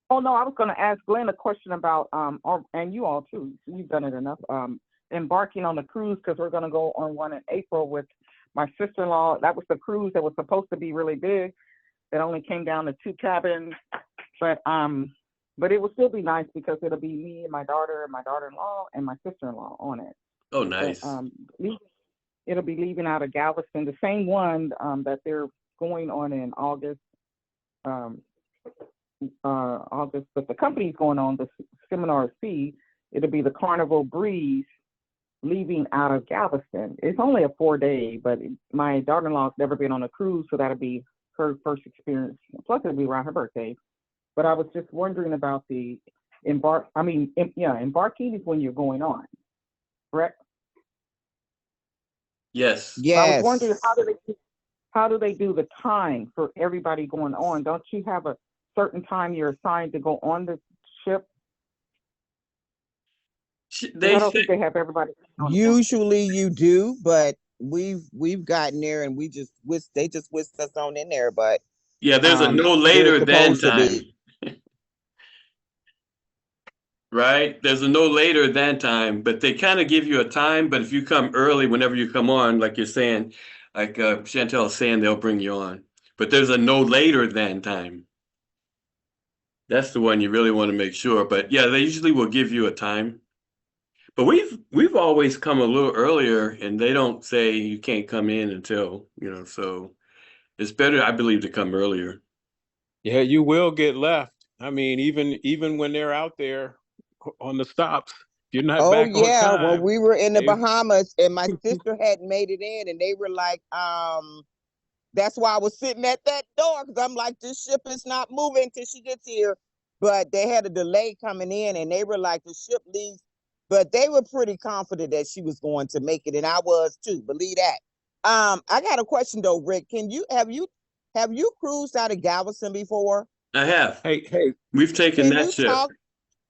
Oh no, I was going to ask Glenn a question about and you all too. You've done it enough. Embarking on the cruise, because we're going to go on one in April with my sister-in-law. That was the cruise that was supposed to be really big. It only came down to 2 cabins, but it will still be nice because it'll be me and my daughter and my daughter-in-law and my sister-in-law on it. Oh, nice. But, it'll be leaving out of Galveston, the same one that they're going on in August. August, but the company's going on the Seminar Sea. It'll be the Carnival Breeze leaving out of Galveston. It's only a 4-day, but my daughter-in-law's never been on a cruise, so that'll be her first experience. Plus, it'll be around her birthday. But I was just wondering about the embarking is when you're going on, correct? Yes. I Yes. was wondering how do they do the time for everybody going on? Don't you have a certain time you're assigned to go on the ship? I don't think they have everybody on the Usually you do, but we've gotten there and they just whisked us on in there, but Yeah, there's a no they're later than supposed to time. be. Right? There's a no later than time, but they kind of give you a time. But if you come early, whenever you come on, like you're saying, like Chantel is saying, they'll bring you on. But there's a no later than time. That's the one you really want to make sure. But yeah, they usually will give you a time. But we've always come a little earlier, and they don't say you can't come in until, so it's better, I believe, to come earlier. Yeah, you will get left. I mean, even when they're out there on the stops, you're not Oh back on yeah, time. when we were in the Bahamas and my sister hadn't made it in, and they were like, that's why I was sitting at that door, because I'm like, this ship is not moving till she gets here. But they had a delay coming in, and they were like, the ship leaves. But they were pretty confident that she was going to make it, and I was too. Believe that. I got a question though, Rick. Have you cruised out of Galveston before? I have. Hey, We've taken that ship.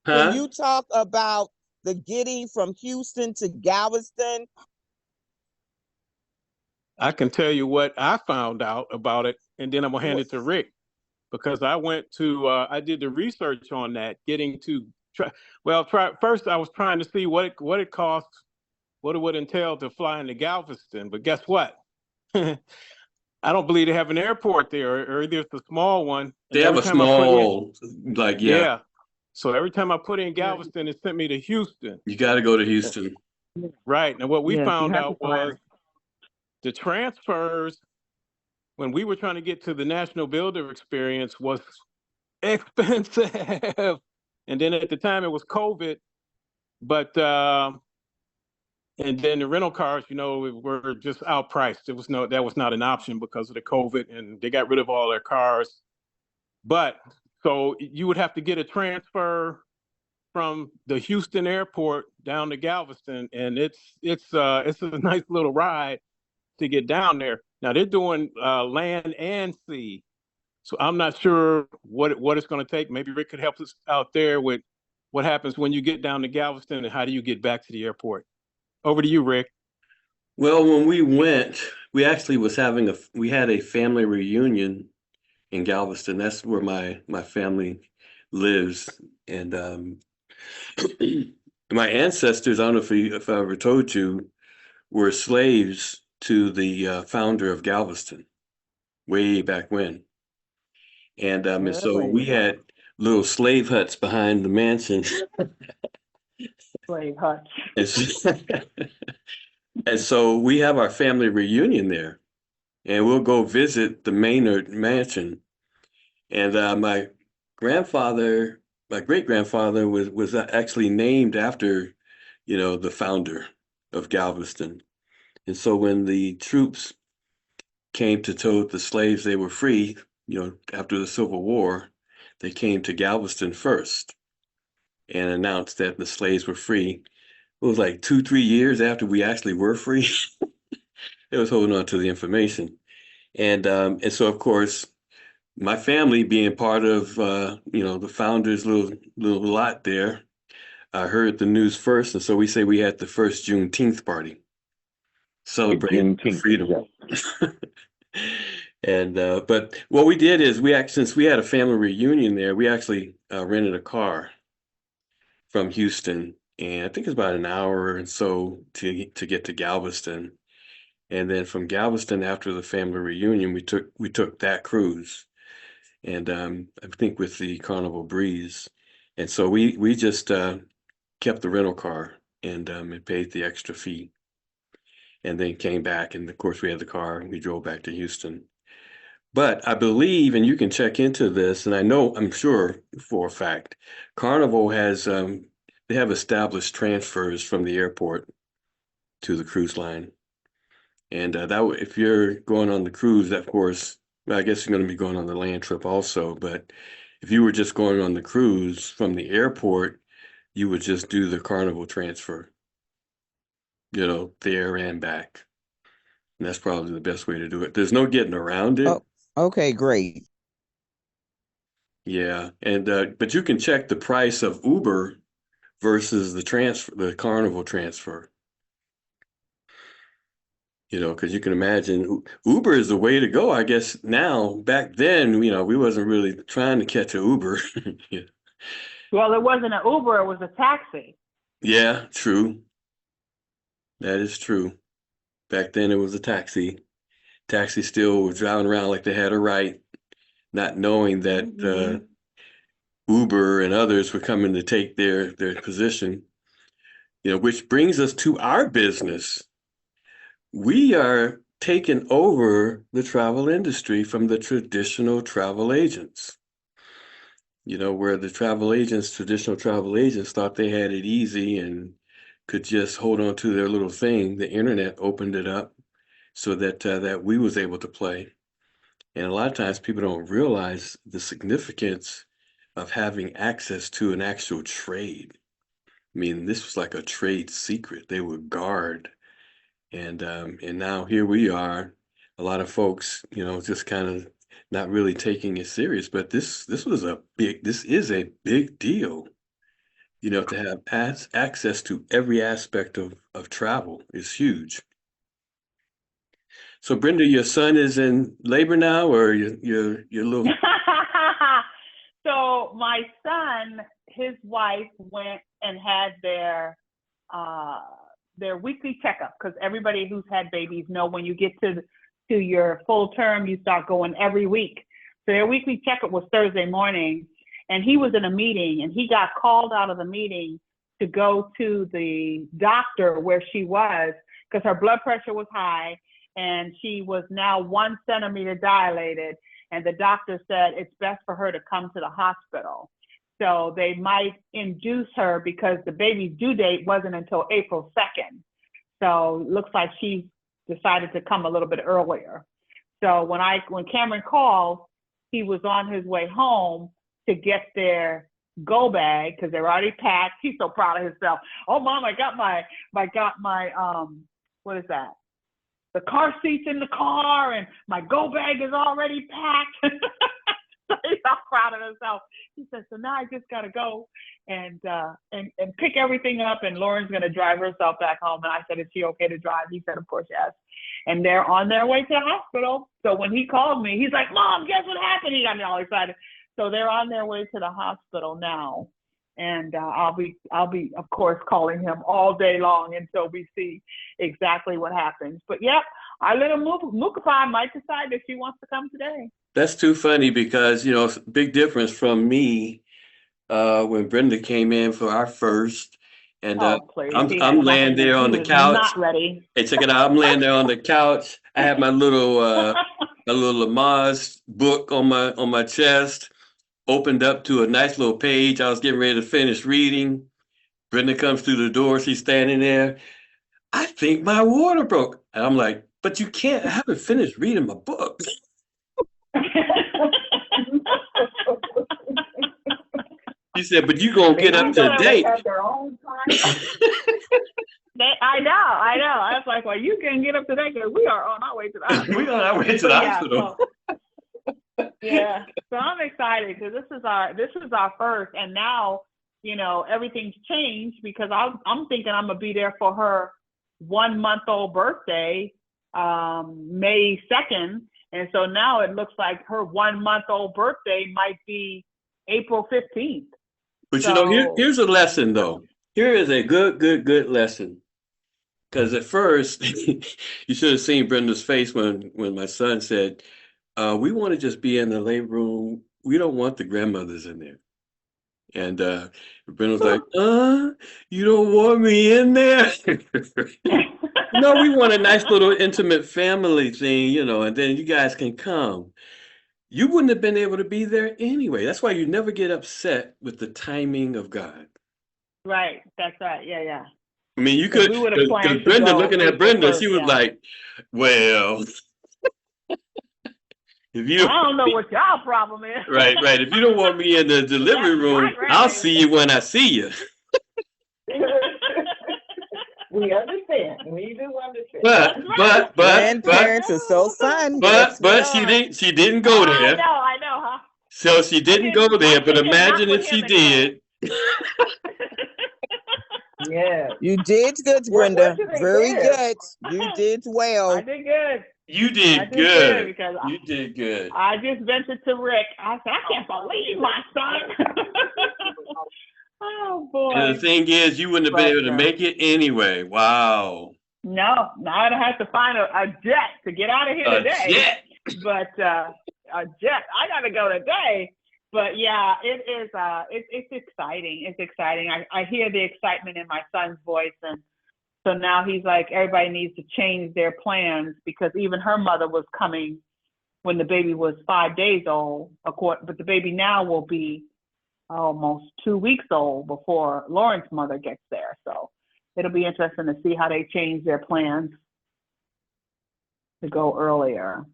Can you talk about the getting from Houston to Galveston? I can tell you what I found out about it, and then I'm gonna hand it to Rick, because I did the research on that. First I was trying to see what it costs, what it would entail to fly into Galveston, but guess what? I don't believe they have an airport there, or either it's a small one. They have a small, yeah. So every time I put in Galveston, it sent me to Houston. You got to go to Houston. Right. And what we Yes, you found have to out fly. was the transfers, when we were trying to get to the National Builder Experience, was expensive. And then at the time it was COVID, but and then the rental cars, were just outpriced. That was not an option because of the COVID, and they got rid of all their cars. But so you would have to get a transfer from the Houston airport down to Galveston, and it's a nice little ride to get down there. Now they're doing land and sea, so I'm not sure what it's going to take. Maybe Rick could help us out there with what happens when you get down to Galveston and how do you get back to the airport. Over to you, Rick. Well, when we went, we actually we had a family reunion in Galveston. That's where my family lives, and my ancestors, I don't know if I ever told you, were slaves to the founder of Galveston way back when. And so Really? we had little slave huts behind the mansion. Slave hutch. And so, and so we have our family reunion there, and we'll go visit the Maynard Mansion. And my great grandfather was actually named after, the founder of Galveston. And so when the troops came to tote the slaves, they were free, after the Civil War, they came to Galveston first and announced that the slaves were free. It was like 2-3 years after we actually were free. They was holding on to the information. And so, of course, my family being part of, the founder's little lot there, I heard the news first. And so we say we had the first Juneteenth party celebrating freedom. Yeah. And but what we did is since we had a family reunion there, we actually rented a car from Houston, and I think it's about an hour and so to get to Galveston. And then from Galveston, after the family reunion, we took that cruise, and I think with the Carnival Breeze. And so we just kept the rental car and paid the extra fee, and then came back, and of course we had the car and we drove back to Houston. But I believe, and you can check into this, and I'm sure for a fact, Carnival has they have established transfers from the airport to the cruise line. And if you're going on the cruise, of course, well, I guess you're going to be going on the land trip also. But if you were just going on the cruise from the airport, you would just do the Carnival transfer, there and back. And that's probably the best way to do it. There's no getting around it. Oh, okay, great. Yeah, and but you can check the price of Uber versus the Carnival transfer. Because you can imagine Uber is the way to go, I guess now. Back then, we wasn't really trying to catch an Uber. Yeah. Well, it wasn't an Uber, it was a taxi. Yeah, true. That is true. Back then it was a taxi. Taxi still was driving around like they had a right, not knowing that Uber and others were coming to take their position. Which brings us to our business. We are taking over the travel industry from the traditional travel agents. Where the traditional travel agents thought they had it easy and could just hold on to their little thing. The internet opened it up so that we was able to play. And a lot of times people don't realize the significance of having access to an actual trade. I mean, this was like a trade secret. They would guard. And now here we are, a lot of folks, just kind of not really taking it serious. But this is a big deal, to have access to every aspect of travel is huge. So Brenda, your son is in labor now, or your little? So my son, his wife went and had their weekly checkup, because everybody who's had babies know when you get to your full term, you start going every week. So their weekly checkup was Thursday morning, and he was in a meeting, and he got called out of the meeting to go to the doctor where she was because her blood pressure was high, and she was now 1 centimeter dilated. And the doctor said it's best for her to come to the hospital. So they might induce her because the baby's due date wasn't until April 2nd. So it looks like she decided to come a little bit earlier. So when Cameron called, he was on his way home to get their go bag because they're already packed. He's so proud of himself. Oh, Mom, I got my what is that? The car seat's in the car and my go bag is already packed. So he's all proud of himself. He said, so now I just got to go and pick everything up, and Lauren's going to drive herself back home. And I said, is she okay to drive? He said, of course, yes. And they're on their way to the hospital. So when he called me, he's like, Mom, guess what happened? He got me all excited. So they're on their way to the hospital now. And I'll be, of course, calling him all day long until we see exactly what happens. But yep, our little Mukapai might decide that she wants to come today. That's too funny because, you know, big difference from me when Brenda came in for our first. And I'm laying there on the couch. Not ready. Hey, check it out. I'm laying there on the couch. I have my little Lamaze book on my chest, opened up to a nice little page. I was getting ready to finish reading. Brenda comes through the door. She's standing there. I think my water broke. And I'm like, but you can't. I haven't finished reading my book. She said, but you gonna get up to date. I know. I was like, well, you can get up to date because we are on our way to the hospital. We on our way to the hospital. Yeah. So I'm excited because this is our first, and now, you know, everything's changed because I'm thinking I'm gonna be there for her 1-month-old birthday, May 2nd. And so now it looks like her 1-month-old birthday might be April 15th. But you know, here's a lesson though. Here is a good lesson. Because at first, you should have seen Brenda's face when my son said, we want to just be in the labor room. We don't want the grandmothers in there. And Brenda was like, you don't want me in there? No, we want a nice little intimate family thing, you know, and then you guys can come. You wouldn't have been able to be there anyway. That's why you never get upset with the timing of God. Right. That's right. Yeah. I mean, you could, because Brenda, looking at Brenda, she was like, well, if you, I don't know what y'all problem is. Right. If you don't want me in the delivery room, I'll see you when I see you. We understand. We do understand. But grandparents are so fun. But she didn't go there. I know, huh? So she didn't go there, but imagine if she did. Yeah. You did good, Brenda. Very good. You did well. I did good. You did good. Because you did good. I just ventured to Rick. I said, I can't believe my son. Oh boy. And the thing is, you wouldn't have been able to make it anyway. Wow. No, now I'd have to find a jet to get out of here today. Jet. But a jet. I gotta go today. But yeah, it is it's exciting. It's exciting. I hear the excitement in my son's voice, and so now he's like, everybody needs to change their plans because even her mother was coming when the baby was 5 days old, but the baby now will be almost 2 weeks old before Lauren's mother gets there. So it'll be interesting to see how they change their plans to go earlier.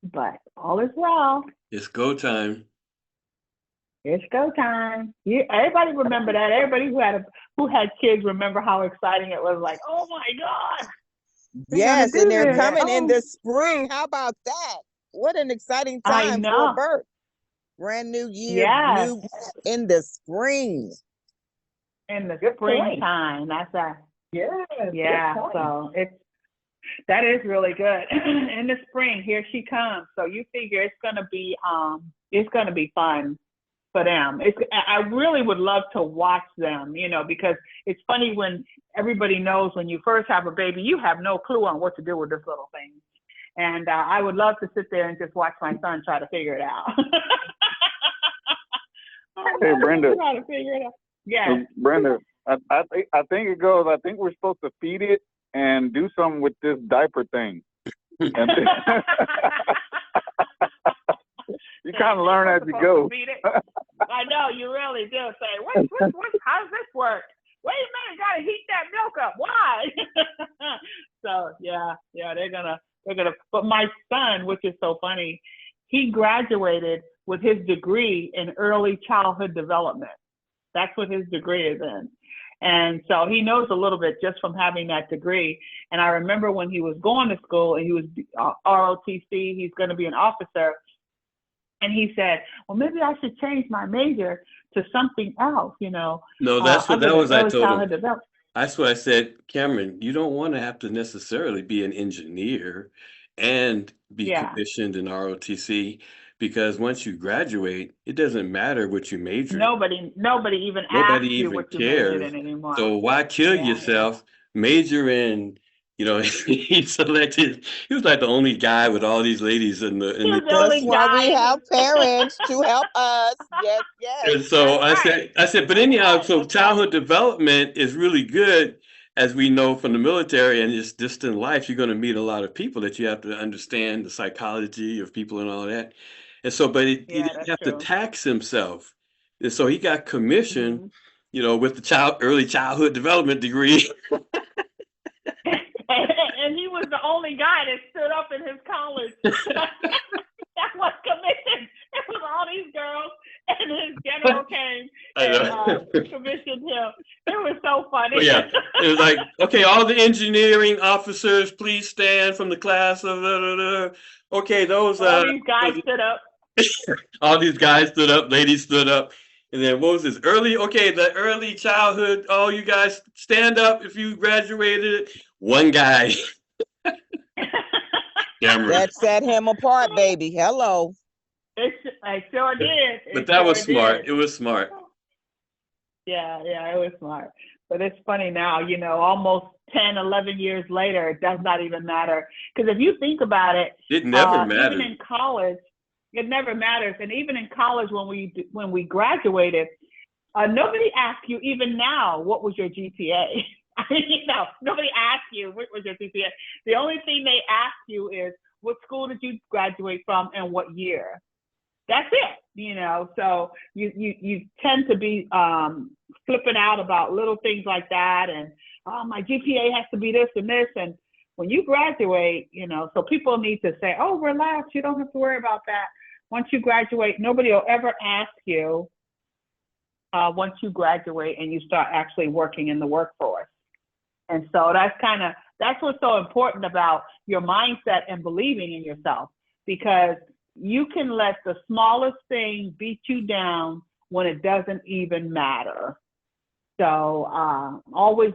But all is well. It's go time. It's go time. Everybody remember that. Everybody who had kids remember how exciting it was. Like, oh my God. Yes, and they're coming in the spring. How about that? What an exciting time for birth. Brand new year, new in the spring. In the springtime. That's that. Yeah. So that is really good. In the spring, here she comes. So you figure it's gonna be fun for them. I really would love to watch them, you know, because it's funny when everybody knows when you first have a baby, you have no clue on what to do with this little thing. And I would love to sit there and just watch my son try to figure it out. Hey, Brenda. We gotta figure it out. Yeah. Hey, Brenda, I think it goes. I think we're supposed to feed it and do something with this diaper thing. And you kind of learn as you go. I know, you really do. Say, what, how does this work? Wait a minute, gotta heat that milk up. Why? So yeah, they're gonna. But my son, which is so funny, he graduated with his degree in early childhood development. That's what his degree is in. And so he knows a little bit just from having that degree. And I remember when he was going to school and he was ROTC, he's going to be an officer. And he said, well, maybe I should change my major to something else, you know. No, that's what that was. I told him. Development. That's what I said, Cameron, you don't want to have to necessarily be an engineer and be commissioned in ROTC, because once you graduate, it doesn't matter what you major in. Nobody even asks you what you majored in anymore. So why kill yourself? Major in, he was like the only guy with all these ladies in the That's why we have parents to help us. Yes. And so I said, but anyhow, so childhood development is really good, as we know from the military, and just in life, you're going to meet a lot of people that you have to understand the psychology of people and all that. And so, but he didn't have to tax himself. And so he got commissioned, with the early childhood development degree. And he was the only guy that stood up in his college that was commissioned. It was all these girls, and his general came and commissioned him. It was so funny. Yeah, it was like, okay, all the engineering officers, please stand from the class of okay, those all these guys stood up. All these guys stood up, ladies stood up. And then what was this? The early childhood, all you guys stand up if you graduated. One guy. That set him apart, baby. Hello. I sure did. But that was smart. It was smart. Yeah, it was smart. But it's funny now, almost 10, 11 years later, it does not even matter. Because if you think about it, it never mattered. Even in college, it never matters. And even in college, when we graduated, nobody asked you, even now, what was your GPA? Nobody asked you what was your GPA. The only thing they ask you is, what school did you graduate from and what year? That's it, So you tend to be flipping out about little things like that, and my GPA has to be this and this. And when you graduate, so people need to say, oh, relax, you don't have to worry about that. Once you graduate, nobody will ever ask you once you graduate and you start actually working in the workforce. And so that's what's so important about your mindset and believing in yourself, because you can let the smallest thing beat you down when it doesn't even matter. So always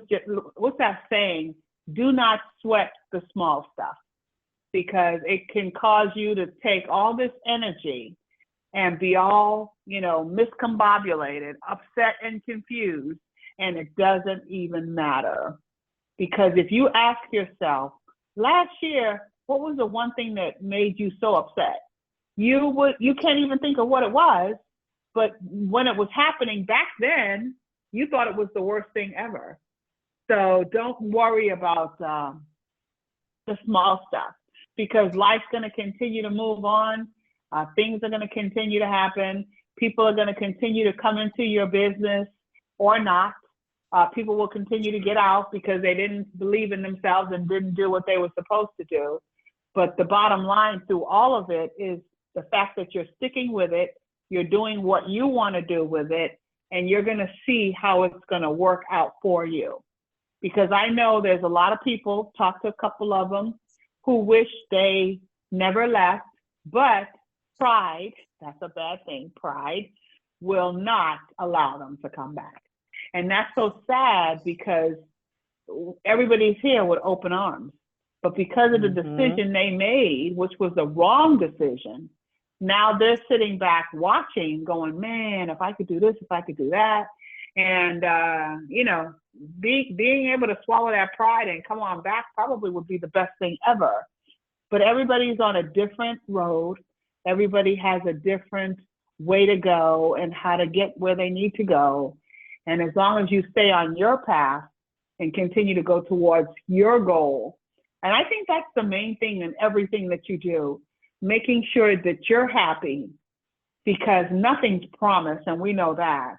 what's that saying? Do not sweat the small stuff, because it can cause you to take all this energy and be all, miscombobulated, upset and confused, and it doesn't even matter. Because if you ask yourself, last year, what was the one thing that made you so upset? You can't even think of what it was, but when it was happening back then, you thought it was the worst thing ever. So don't worry about the small stuff, because life's going to continue to move on. Things are going to continue to happen. People are going to continue to come into your business or not. People will continue to get out because they didn't believe in themselves and didn't do what they were supposed to do. But the bottom line through all of it is the fact that you're sticking with it, you're doing what you want to do with it, and you're going to see how it's going to work out for you. Because I know there's a lot of people, talked to a couple of them, who wish they never left, but pride, that's a bad thing, pride will not allow them to come back. And that's so sad, because everybody's here with open arms. But because of the decision they made, which was the wrong decision, now they're sitting back watching, going, man, if I could do this, if I could do that. And, being able to swallow that pride and come on back probably would be the best thing ever. But everybody's on a different road. Everybody has a different way to go and how to get where they need to go. And as long as you stay on your path and continue to go towards your goal, and I think that's the main thing in everything that you do, making sure that you're happy, because nothing's promised, and we know that,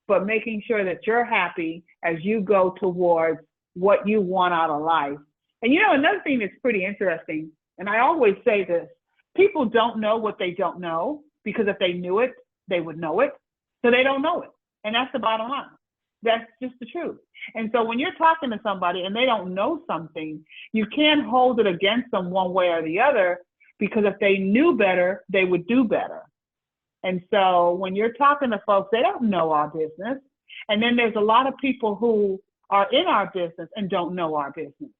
but making sure that you're happy as you go towards what you want out of life. And another thing that's pretty interesting, and I always say this, people don't know what they don't know, because if they knew it, they would know it. So they don't know it. And that's the bottom line. That's just the truth. And so when you're talking to somebody and they don't know something, you can't hold it against them one way or the other, because if they knew better, they would do better. And so when you're talking to folks, they don't know our business. And then there's a lot of people who are in our business and don't know our business.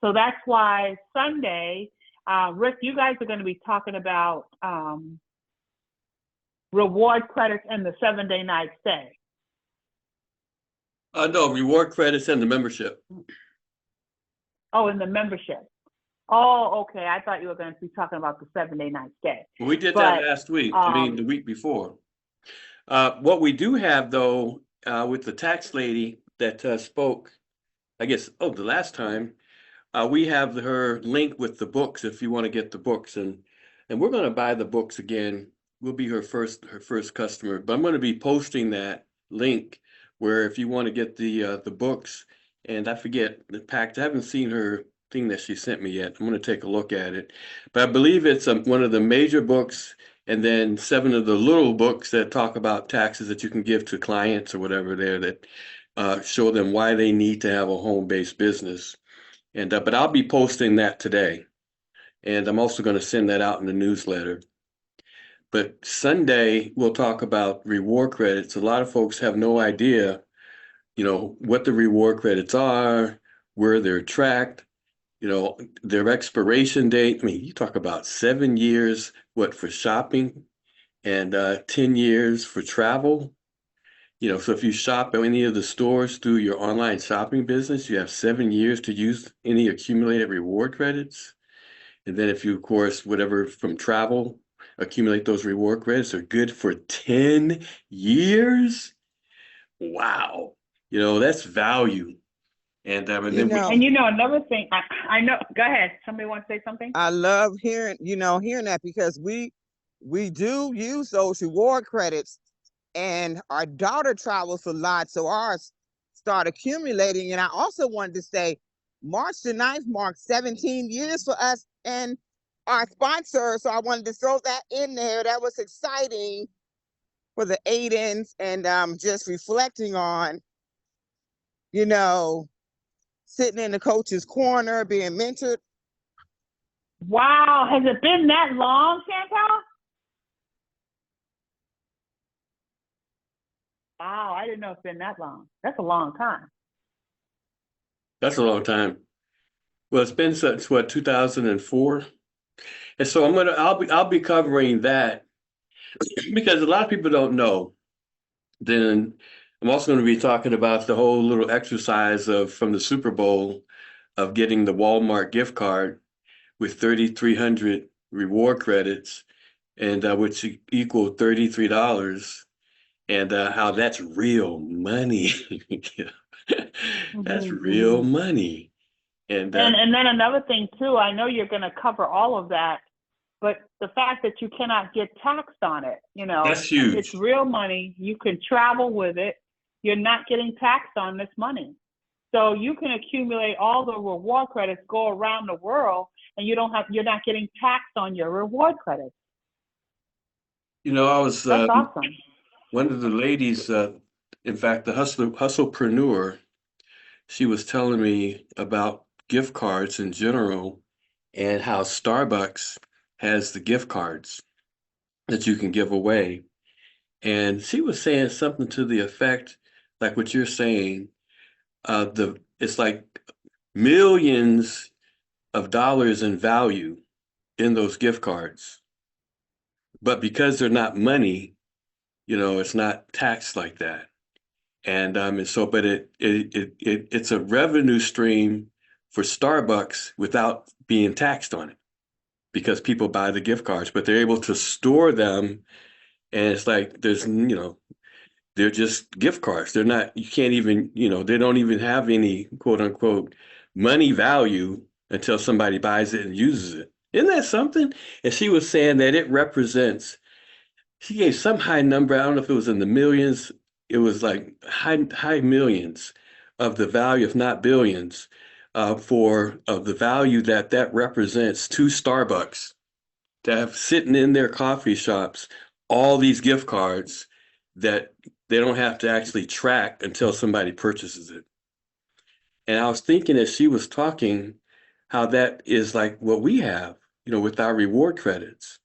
So that's why Sunday, Rick, you guys are going to be talking about reward credits and the 7-day night stay. No, reward credits and the membership. Oh, and the membership. Oh, okay. I thought you were going to be talking about the 7-day night stay. We did that last week. The week before. What we do have, though, with the tax lady that spoke, I guess, the last time, we have her link with the books if you want to get the books, and we're going to buy the books again. We'll be her first customer, but I'm going to be posting that link where if you want to get the books, and I forget the pack. I haven't seen her thing that she sent me yet. I'm going to take a look at it, but I believe it's one of the major books, and then 7 of the little books that talk about taxes that you can give to clients or whatever there that show them why they need to have a home-based business. And but I'll be posting that today, and I'm also going to send that out in the newsletter. But Sunday we'll talk about reward credits. A lot of folks have no idea, what the reward credits are, where they're tracked, their expiration date. I mean, you talk about 7 years, for shopping, and 10 years for travel. So if you shop at any of the stores through your online shopping business, you have 7 years to use any accumulated reward credits. And then if you, of course, whatever from travel, accumulate those reward credits, are good for 10 years. Wow. That's value. And another thing, I know, go ahead. Somebody want to say something? I love hearing that, because we do use those reward credits, and our daughter travels a lot, so ours start accumulating. And I also wanted to say, March the 9th marks 17 years for us and our sponsor, so I wanted to throw that in there. That was exciting for the Aidens, and just reflecting on, sitting in the coach's corner, being mentored. Wow, has it been that long, Chantal? Wow, I didn't know it's been that long. That's a long time. That's a long time. Well, it's been since 2004, and so I'll be covering that because a lot of people don't know. Then I'm also going to be talking about the whole little exercise from the Super Bowl of getting the Walmart gift card with 3,300 reward credits, and which equal $33. And how that's real money. That's real money. And then another thing too, I know you're going to cover all of that, but the fact that you cannot get taxed on it, that's huge. It's real money. You can travel with it. You're not getting taxed on this money. So you can accumulate all the reward credits, go around the world, and you're not getting taxed on your reward credits. I was that's awesome. One of the ladies, in fact, the hustlepreneur, she was telling me about gift cards in general and how Starbucks has the gift cards that you can give away. And she was saying something to the effect, like what you're saying, it's like millions of dollars in value in those gift cards. But because they're not money, it's not taxed like that. And so, but it's a revenue stream for Starbucks without being taxed on it, because people buy the gift cards, but they're able to store them And it's like there's, they're just gift cards. They're not, you can't even, they don't even have any quote unquote money value until somebody buys it and uses it. Isn't that something? And she was saying that it represents, she gave some high number. I don't know if it was in the millions. It was like high millions of the value, if not billions, of the value that represents to Starbucks to have sitting in their coffee shops all these gift cards that they don't have to actually track until somebody purchases it. And I was thinking as she was talking, how that is like what we have, with our reward credits.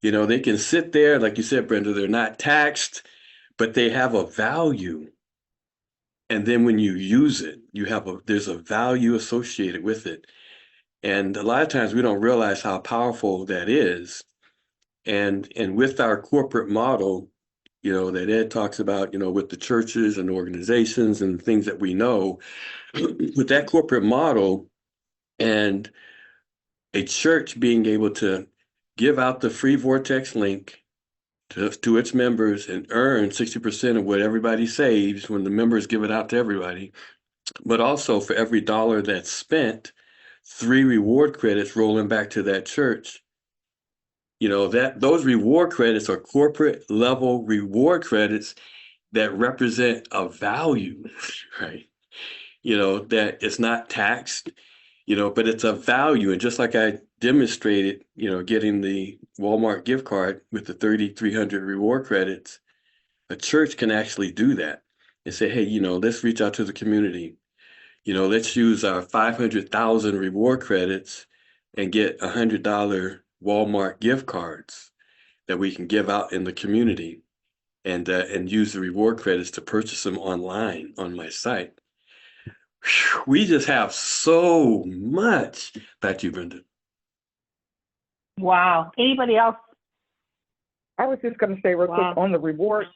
They can sit there, like you said, Brenda, they're not taxed, but they have a value. And then when you use it, there's a value associated with it. And a lot of times we don't realize how powerful that is. And with our corporate model, that Ed talks about, with the churches and organizations and things that we know, with that corporate model and a church being able to give out the free Vortex link to its members and earn 60% of what everybody saves when the members give it out to everybody. But also for every dollar that's spent, 3 reward credits rolling back to that church. That those reward credits are corporate level reward credits that represent a value, right? That it's not taxed, but it's a value. And just like I demonstrated, getting the Walmart gift card with the 3,300 reward credits, a church can actually do that and say, hey, let's reach out to the community. Let's use our 500,000 reward credits and get $100 Walmart gift cards that we can give out in the community and use the reward credits to purchase them online on my site. Whew, we just have so much. Back to you, Brenda. Wow. Anybody else? I was just going to say real quick on the reward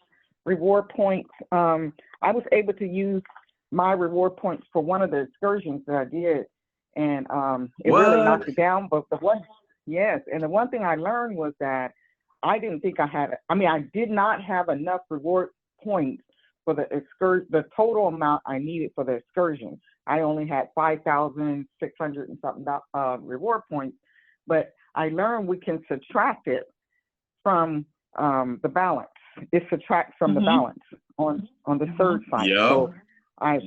points. I was able to use my reward points for one of the excursions that I did, and it really knocked it down. But the one thing I learned was that I didn't think I did not have enough reward points for the total amount I needed for the excursion. I only had 5,600 and something reward points, but I learned we can subtract it from the balance. It subtracts from the balance on the third site. Yeah. So I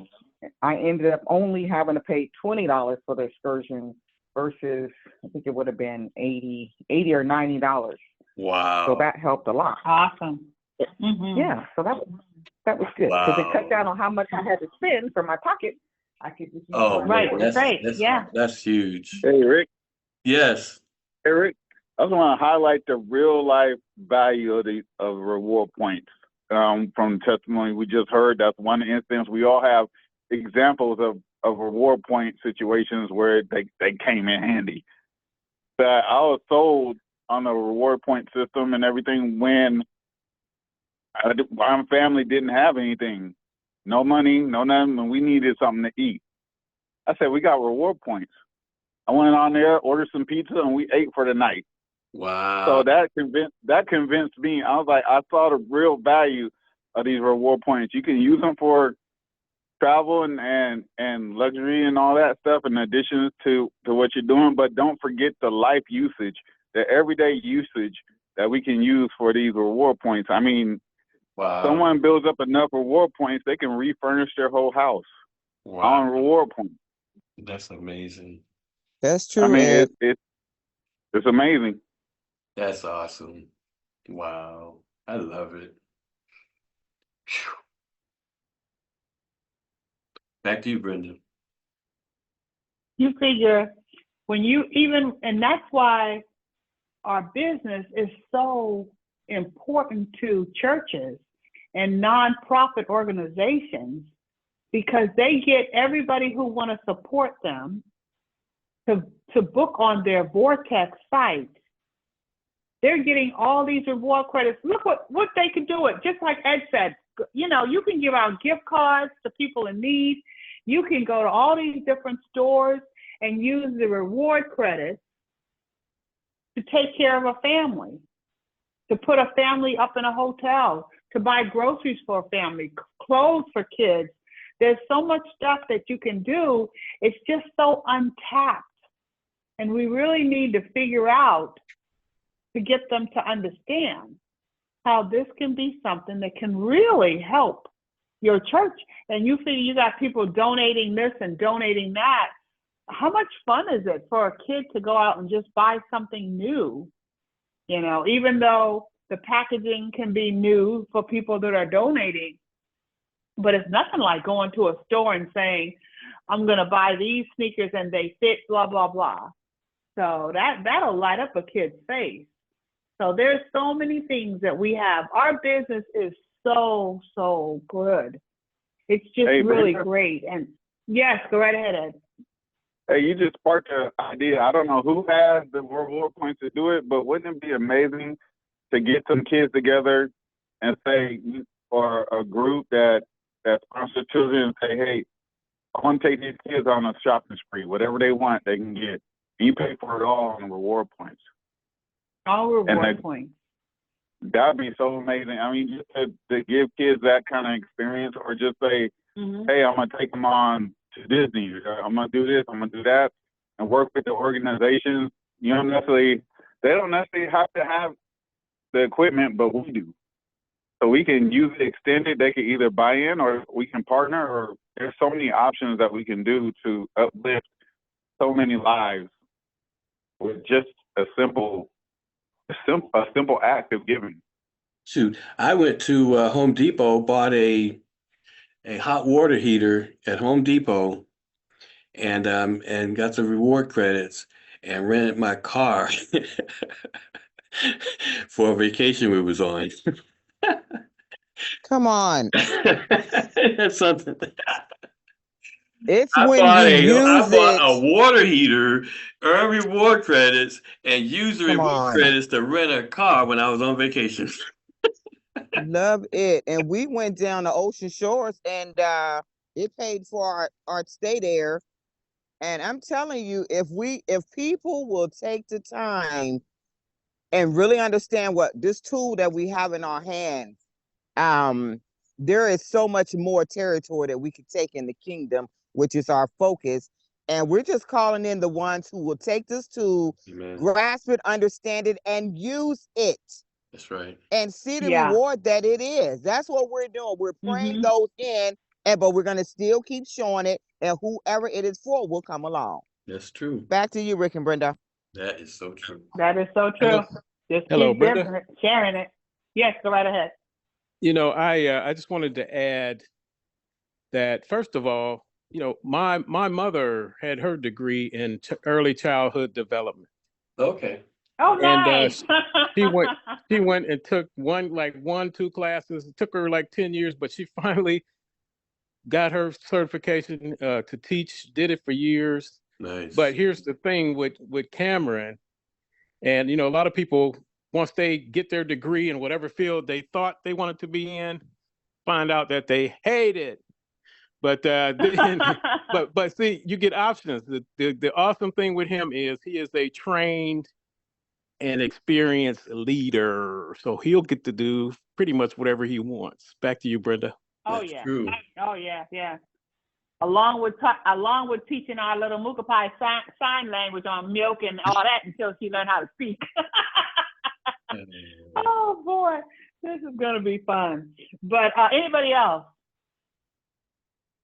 ended up only having to pay $20 for the excursion versus I think it would have been $80 or $90. Wow. So that helped a lot. Awesome. Yeah, so that was good because it cut down on how much I had to spend from my pocket. I could just that's huge. Hey, Rick. Yes. Hey, Rick. I just want to highlight the real life value of reward points from the testimony we just heard. That's one instance. We all have examples of reward point situations where they came in handy. That I was sold on the reward point system and everything when my family didn't have anything, no money, no nothing, and we needed something to eat. I said, we got reward points. I went on there, ordered some pizza, and we ate for the night. Wow. So that convinced me. I was like, I saw the real value of these reward points. You can use them for travel and luxury and all that stuff in addition to what you're doing, but don't forget the life usage, the everyday usage that we can use for these reward points. I mean, someone builds up enough reward points, they can refurnish their whole house on reward points. That's amazing. That's true. I mean, it's amazing. That's awesome. Wow. I love it. Whew. Back to you, Brenda. You figure and that's why our business is so important to churches and nonprofit organizations, because they get everybody who want to support them to book on their Vortex site. They're getting all these reward credits. Look what they can do it. Just like Ed said, you can give out gift cards to people in need. You can go to all these different stores and use the reward credits to take care of a family. to put a family up in a hotel, to buy groceries for a family, clothes for kids. There's so much stuff that you can do. It's just so untapped. And we really need to figure out to get them to understand how this can be something that can really help your church. And you figure you got people donating this and donating that. How much fun is it for a kid to go out and just buy something new? You know, even though the packaging can be new for people that are donating, but it's nothing like going to a store and saying, I'm going to buy these sneakers and they fit, blah, blah, blah. So that'll light up a kid's face. So there's so many things that we have. Our business is so good. It's just really great. And yes, go right ahead, Ed. Hey, you just sparked an idea. I don't know who has the reward points to do it, but wouldn't it be amazing to get some kids together and say, or a group that sponsors children, and say, hey, I want to take these kids on a shopping spree. Whatever they want, they can get. You pay for it all on reward points. All reward points. That'd be so amazing. I mean, just to give kids that kind of experience, or just say, hey, I'm going to take them on to Disney. I'm going to do this, I'm going to do that, and work with the organizations. They don't necessarily have to have the equipment, but we do. So we can use it extended. They can either buy in or we can partner, or there's so many options that we can do to uplift so many lives with just a simple act of giving. Shoot, I went to Home Depot, bought a hot water heater at Home Depot, and got some reward credits and rented my car for a vacation we was on. Come on. That's something. It's I when you use bought it. a water heater, earn reward credits, and use the Come reward on. credits to rent a car when I was on vacation. Love it. And we went down to Ocean Shores, and it paid for our stay there. And I'm telling you, if people will take the time and really understand what this tool that we have in our hands, there is so much more territory that we could take in the kingdom, which is our focus. And we're just calling in the ones who will take this tool, grasp it, understand it, and use it. That's right. And see the reward that it is. That's what we're doing. We're praying those in, but we're going to still keep showing it, and whoever it is for will come along. That's true. Back to you, Rick and Brenda. That is so true. That is so true. Just keep Brenda. Sharing it. Yes, go right ahead. You know, I just wanted to add that, first of all, you know, my mother had her degree in early childhood development. Okay. Oh, nice. And she went and took 2 classes. It took her like 10 years, but she finally got her certification to teach, did it for years. Nice. But here's the thing with Cameron, and, you know, a lot of people, once they get their degree in whatever field they thought they wanted to be in, find out that they hate it. But but see, you get options. The awesome thing with him is he is a trained and experienced leader, so he'll get to do pretty much whatever he wants. Back to you, Brenda. Oh, That's yeah. true. Oh, yeah. Along with teaching our little Mukapai sign language on milk and all that until she learned how to speak. Oh, boy. This is going to be fun. But anybody else?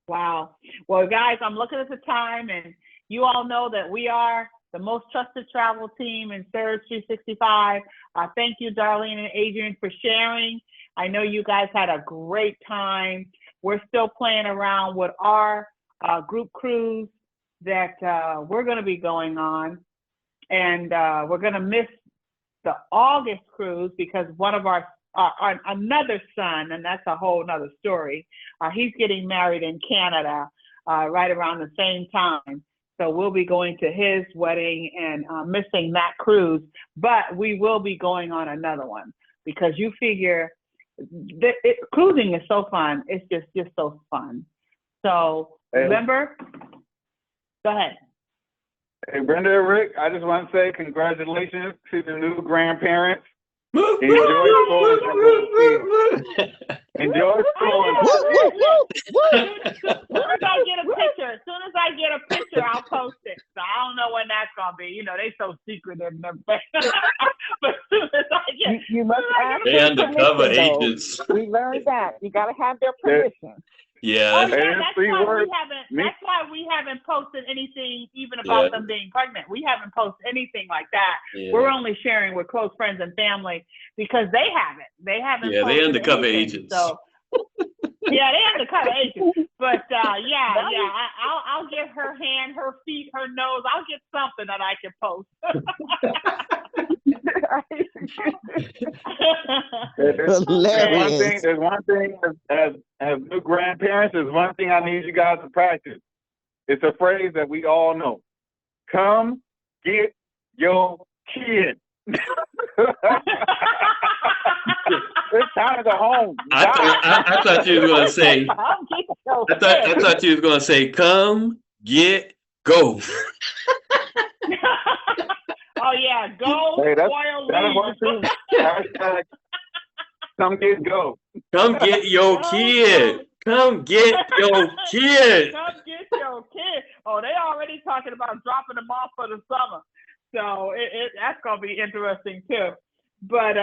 Wow. Well, guys, I'm looking at the time, and you all know that we are the most trusted travel team in Surge 365. Thank you, Darlene and Adriene, for sharing. I know you guys had a great time. We're still playing around with our group cruise that we're going to be going on. And we're going to miss the August cruise because one of our another son, and that's a whole nother story, he's getting married in Canada right around the same time. So we'll be going to his wedding and missing that cruise, but we will be going on another one because you figure cruising is so fun. It's just so fun. So remember, go ahead. Hey, Brenda and Rick, I just want to say congratulations to the new grandparents. Enjoy school. Enjoy school. As soon as I get a picture, I'll post it. So I don't know when that's gonna be. You know, they so secretive and everything. But as soon as I get, You must ask They their undercover permission, though. agents. We learned that. You got to have their permission. Yeah. oh that's- yeah, Me- that's why we haven't posted anything even about Yeah. them being pregnant. We haven't posted anything like that. Yeah. We're only sharing with close friends and family because they haven't. They haven't. Yeah, they posted undercover anything. agents. So yeah, they undercover agents. But I'll get her hand, her feet, her nose. I'll get something that I can post. Hilarious. There's one thing as new grandparents, there's one thing I need you guys to practice. It's a phrase that we all know. Come get your kid. It's time to go home. I thought you were gonna say. I thought you was gonna say, "Come get go." Oh yeah, go. Hey, that's spoil one leave. too. Hashtag come get go. Come get your kid. Come get your kid. Come get your kid. Oh, they already talking about dropping them off for the summer. So that's gonna be interesting too. But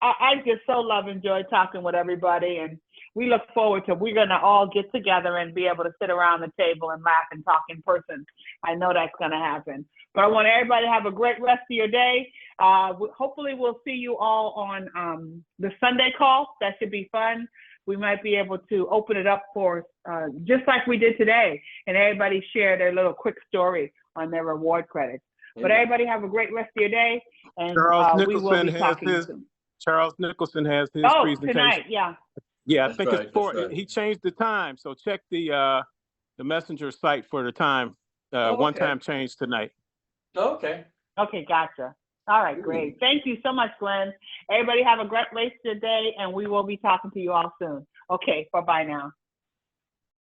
I just so enjoy talking with everybody, and we look forward to we're gonna all get together and be able to sit around the table and laugh and talk in person. I know that's gonna happen. But I want everybody to have a great rest of your day. Hopefully we'll see you all on the Sunday call. That should be fun. We might be able to open it up for just like we did today, and everybody share their little quick story on their reward credits. But everybody have a great rest of your day, and we will be talking soon. Charles Nicholson has his presentation. Tonight, yeah. Yeah, That's I think right, it's 4. that's right. He changed the time, so check the messenger site for the time. One time change tonight. Okay. Okay, gotcha. All right, great. Thank you so much, Glenn. Everybody have a great rest of the day, and we will be talking to you all soon. Okay, bye-bye now.